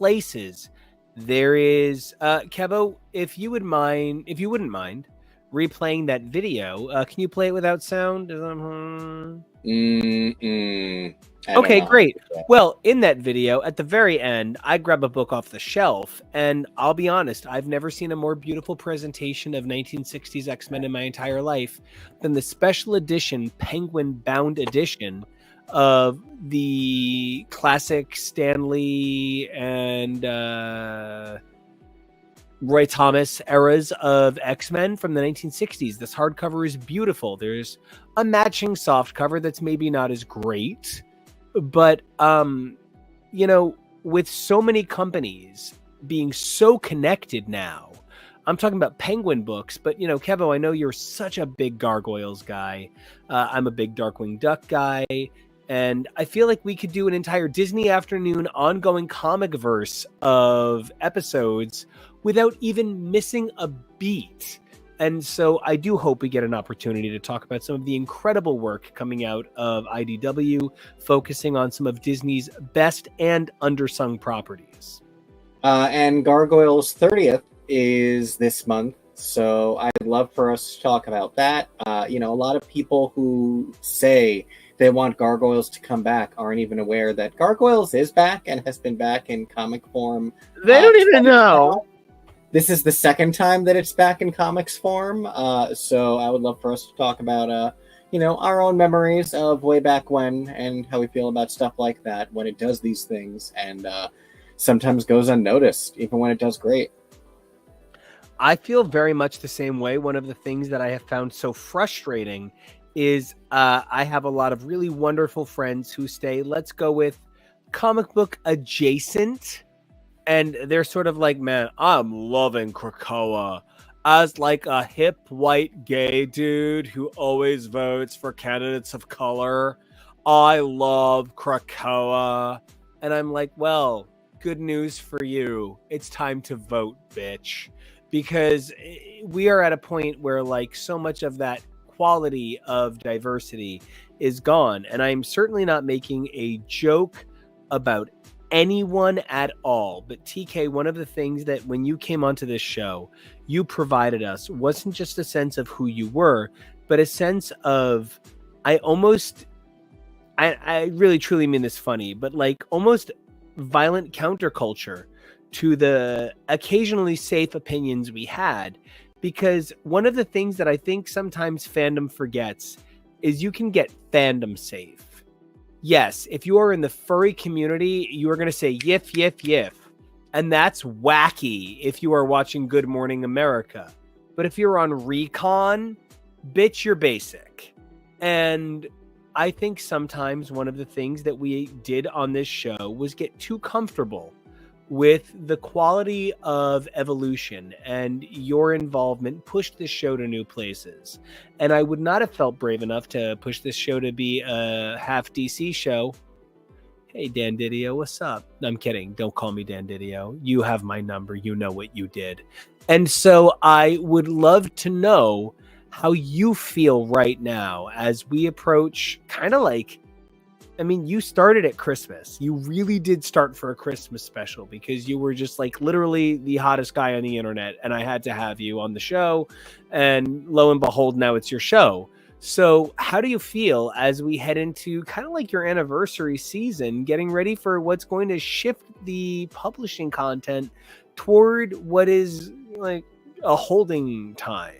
places. There is Kevo, if you wouldn't mind replaying that video, can you play it without sound? Okay, great. Well, in that video, at the very end, I grab a book off the shelf, and I'll be honest, I've never seen a more beautiful presentation of 1960s X-Men in my entire life than the special edition Penguin bound edition of the classic Stan Lee and Roy Thomas eras of X-Men from the 1960s. This hardcover is beautiful. There's a matching softcover that's maybe not as great, but with so many companies being so connected now, I'm talking about Penguin books, but Kevo, I know you're such a big Gargoyles guy. I'm a big Darkwing Duck guy. And I feel like we could do an entire Disney Afternoon ongoing comic verse of episodes without even missing a beat. And so I do hope we get an opportunity to talk about some of the incredible work coming out of IDW, focusing on some of Disney's best and undersung properties. And Gargoyles 30th is this month, so I'd love for us to talk about that. A lot of people who say they want Gargoyles to come back aren't even aware that Gargoyles is back and has been back in comic form. They don't even know. This is the second time that it's back in comics form, so I would love for us to talk about, our own memories of way back when and how we feel about stuff like that when it does these things and sometimes goes unnoticed, even when it does great. I feel very much the same way. One of the things that I have found so frustrating is I have a lot of really wonderful friends who stay, let's go with comic book adjacent. And they're sort of like, man, I'm loving Krakoa. As like a hip white gay dude who always votes for candidates of color, I love Krakoa. And I'm like, well, good news for you. It's time to vote, bitch. Because we are at a point where like so much of that quality of diversity is gone. And I'm certainly not making a joke about anyone at all. But TK, one of the things that when you came onto this show, you provided us wasn't just a sense of who you were, but a sense of, I really truly mean this funny, but like almost violent counterculture to the occasionally safe opinions we had. Because one of the things that I think sometimes fandom forgets is you can get fandom safe. Yes, if you are in the furry community, you are going to say yif, yif, yif. And that's wacky if you are watching Good Morning America. But if you're on Recon, bitch, you're basic. And I think sometimes one of the things that we did on this show was get too comfortable with the quality of evolution, and your involvement pushed this show to new places. And I would not have felt brave enough to push this show to be a half DC show. Hey, Dan Didio, what's up? I'm kidding. Don't call me Dan Didio. You have my number. You know what you did. And so I would love to know how you feel right now as we approach kind of like, I mean, you started at Christmas. You really did start for a Christmas special because you were just like literally the hottest guy on the internet. And I had to have you on the show. And lo and behold, now it's your show. So how do you feel as we head into kind of like your anniversary season, getting ready for what's going to shift the publishing content toward what is like a holding time?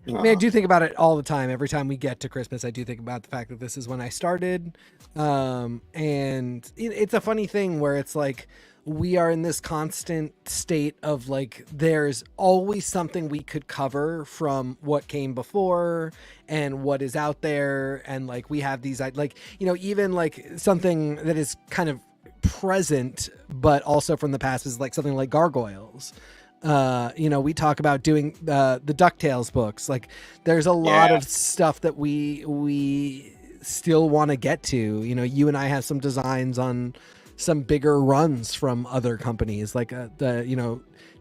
I mean, I do think about it all the time. Every time we get to Christmas, I do think about the fact that this is when I started. And it's a funny thing where it's like we are in this constant state of like there's always something we could cover from what came before and what is out there. And like we have these like, even like something that is kind of present, but also from the past is like something like Gargoyles. We talk about doing the DuckTales books. Like there's a lot of stuff that we still want to get to. You and I have some designs on some bigger runs from other companies, like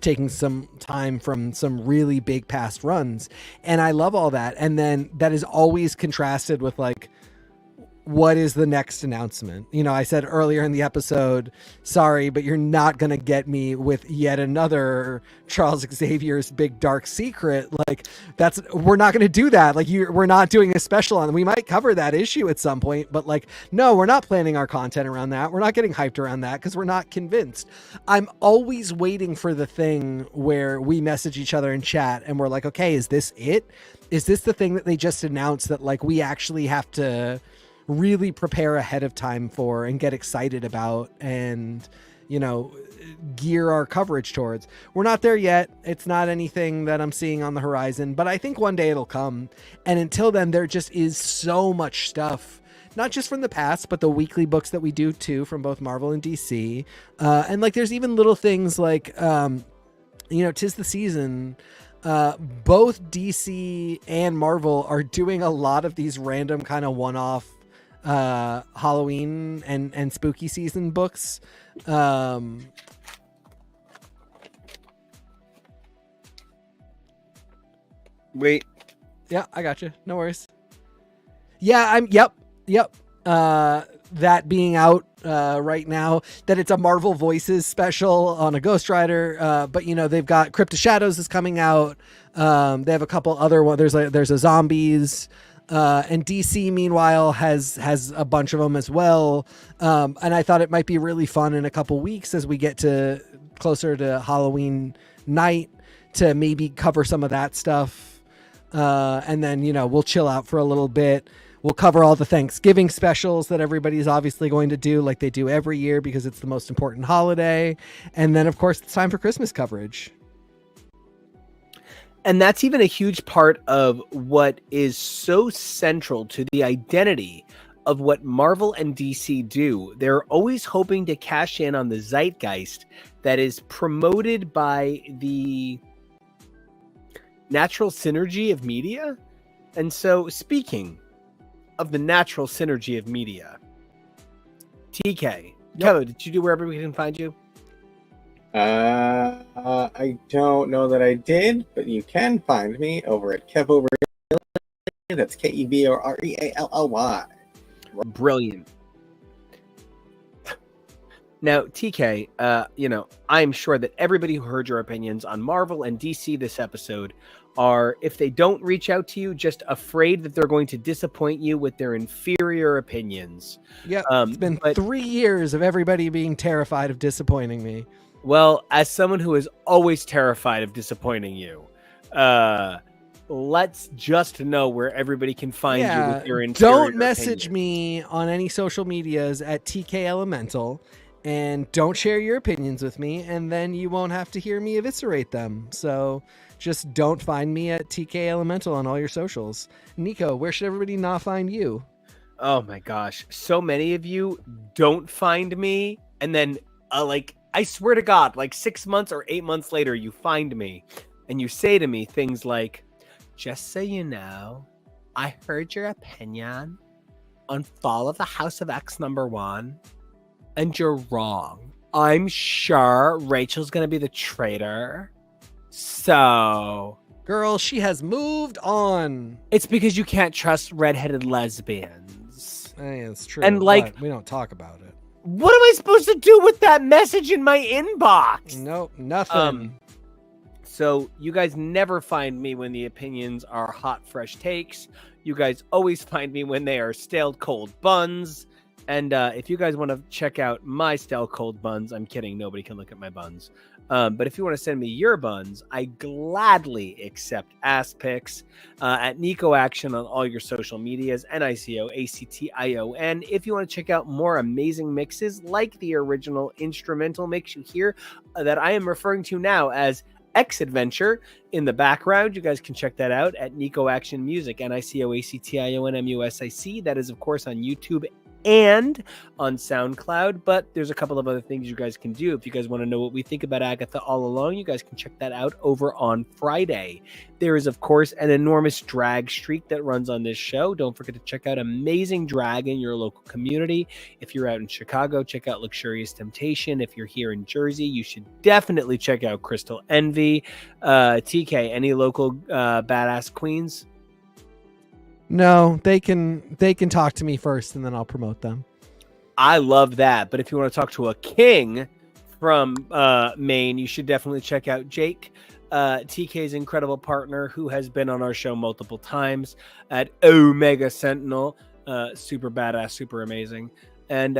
taking some time from some really big past runs. And I love all that. And then that is always contrasted with like, what is the next announcement? You know, I said earlier in the episode, sorry, but you're not going to get me with yet another Charles Xavier's big dark secret. Like, we're not going to do that. Like, we're not doing a special on. We might cover that issue at some point, but like, no, we're not planning our content around that. We're not getting hyped around that because we're not convinced. I'm always waiting for the thing where we message each other in chat and we're like, okay, is this it? Is this the thing that they just announced that like we actually have to really prepare ahead of time for and get excited about and, you know, gear our coverage towards? We're not there yet. It's not anything that I'm seeing on the horizon, but I think one day it'll come. And until then, there just is so much stuff, not just from the past, but the weekly books that we do too, from both Marvel and DC. And like, there's even little things like, you know, 'tis the season. Both DC and Marvel are doing a lot of these random kind of one-off Halloween and spooky season books. Wait. Yeah, I got you. No worries. Yeah, yep. That being out right now, that it's a Marvel Voices special on a Ghost Rider, but you know, they've got Crypt of Shadows is coming out. They have a couple other ones. There's a Zombies. And DC, meanwhile, has a bunch of them as well. And I thought it might be really fun in a couple weeks as we get to closer to Halloween night to maybe cover some of that stuff. And then, you know, we'll chill out for a little bit. We'll cover all the Thanksgiving specials that everybody's obviously going to do like they do every year because it's the most important holiday. And then, of course, it's time for Christmas coverage. And that's even a huge part of what is so central to the identity of what Marvel and DC do. They're always hoping to cash in on the zeitgeist that is promoted by the natural synergy of media. And so, speaking of the natural synergy of media, TK, Kevo, did you do where everybody can find you? I don't know that I did, but you can find me over at Kevo. That's KEVOREALLY. Brilliant. Now, TK, you know, I'm sure that everybody who heard your opinions on Marvel and DC this episode are, if they don't reach out to you, just afraid that they're going to disappoint you with their inferior opinions. Yeah, it's been 3 years of everybody being terrified of disappointing me. Well, as someone who is always terrified of disappointing you, let's just know where everybody can find you with your inferior Don't message opinions. me on any social medias at TK Elemental, and don't share your opinions with me, and then you won't have to hear me eviscerate them. So just don't find me at TK Elemental on all your socials. Nico, where should everybody not find you? Oh my gosh. So many of you don't find me, and then I swear to God, like 6 months or 8 months later, you find me and you say to me things like, just so you know, I heard your opinion on Fall of the House of X #1, and you're wrong. I'm sure Rachel's going to be the traitor. So... Girl, she has moved on. It's because you can't trust redheaded lesbians. It's true. And like, we don't talk about it. What am I supposed to do with that message in my inbox? Nope, nothing. So you guys never find me when the opinions are hot, fresh takes. You guys always find me when they are stale, cold buns. And if you guys want to check out my stale, cold buns, I'm kidding. Nobody can look at my buns. But if you want to send me your buns, I gladly accept ass pics at Nico Action on all your social medias, NICOACTION. If you want to check out more amazing mixes like the original instrumental mix you hear that I am referring to now as X Adventure in the background, you guys can check that out at Nico Action Music, NICOACTIONMUSIC. That is, of course, on YouTube and on SoundCloud, but there's a couple of other things you guys can do. If you guys want to know what we think about Agatha all along, you guys can check that out over on Friday. There is, of course, an enormous drag streak that runs on this show. Don't forget to check out amazing drag in your local community. If you're out in Chicago, check out Luxurious Temptation. If you're here in Jersey, you should definitely check out Crystal Envy. TK, any local badass queens? No, they can talk to me first, and then I'll promote them. I love that. But if you want to talk to a king from Maine, you should definitely check out Jake, TK's incredible partner, who has been on our show multiple times at Omega Sentinel. Super badass, super amazing. And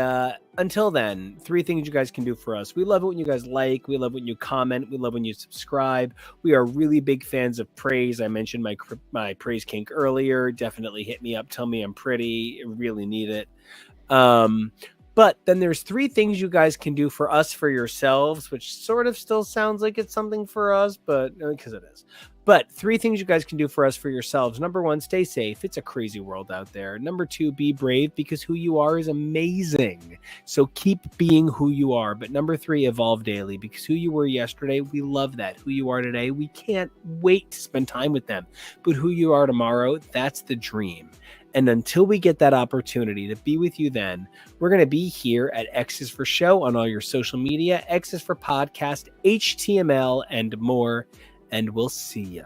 until then, 3 things you guys can do for us. We love it when you guys like. We love when you comment. We love when you subscribe. We are really big fans of praise. I mentioned my praise kink earlier. Definitely hit me up. Tell me I'm pretty. I really need it. But then there's 3 things you guys can do for us, for yourselves, which sort of still sounds like it's something for us, but because it is. But 3 things you guys can do for us, for yourselves. Number 1, stay safe. It's a crazy world out there. Number 2, be brave, because who you are is amazing. So keep being who you are. But number 3, evolve daily, because who you were yesterday, we love that. Who you are today, we can't wait to spend time with them. But who you are tomorrow, that's the dream. And until we get that opportunity to be with you then, we're going to be here at X is for Show on all your social media, X is for Podcast, HTML, and more. And we'll see ya.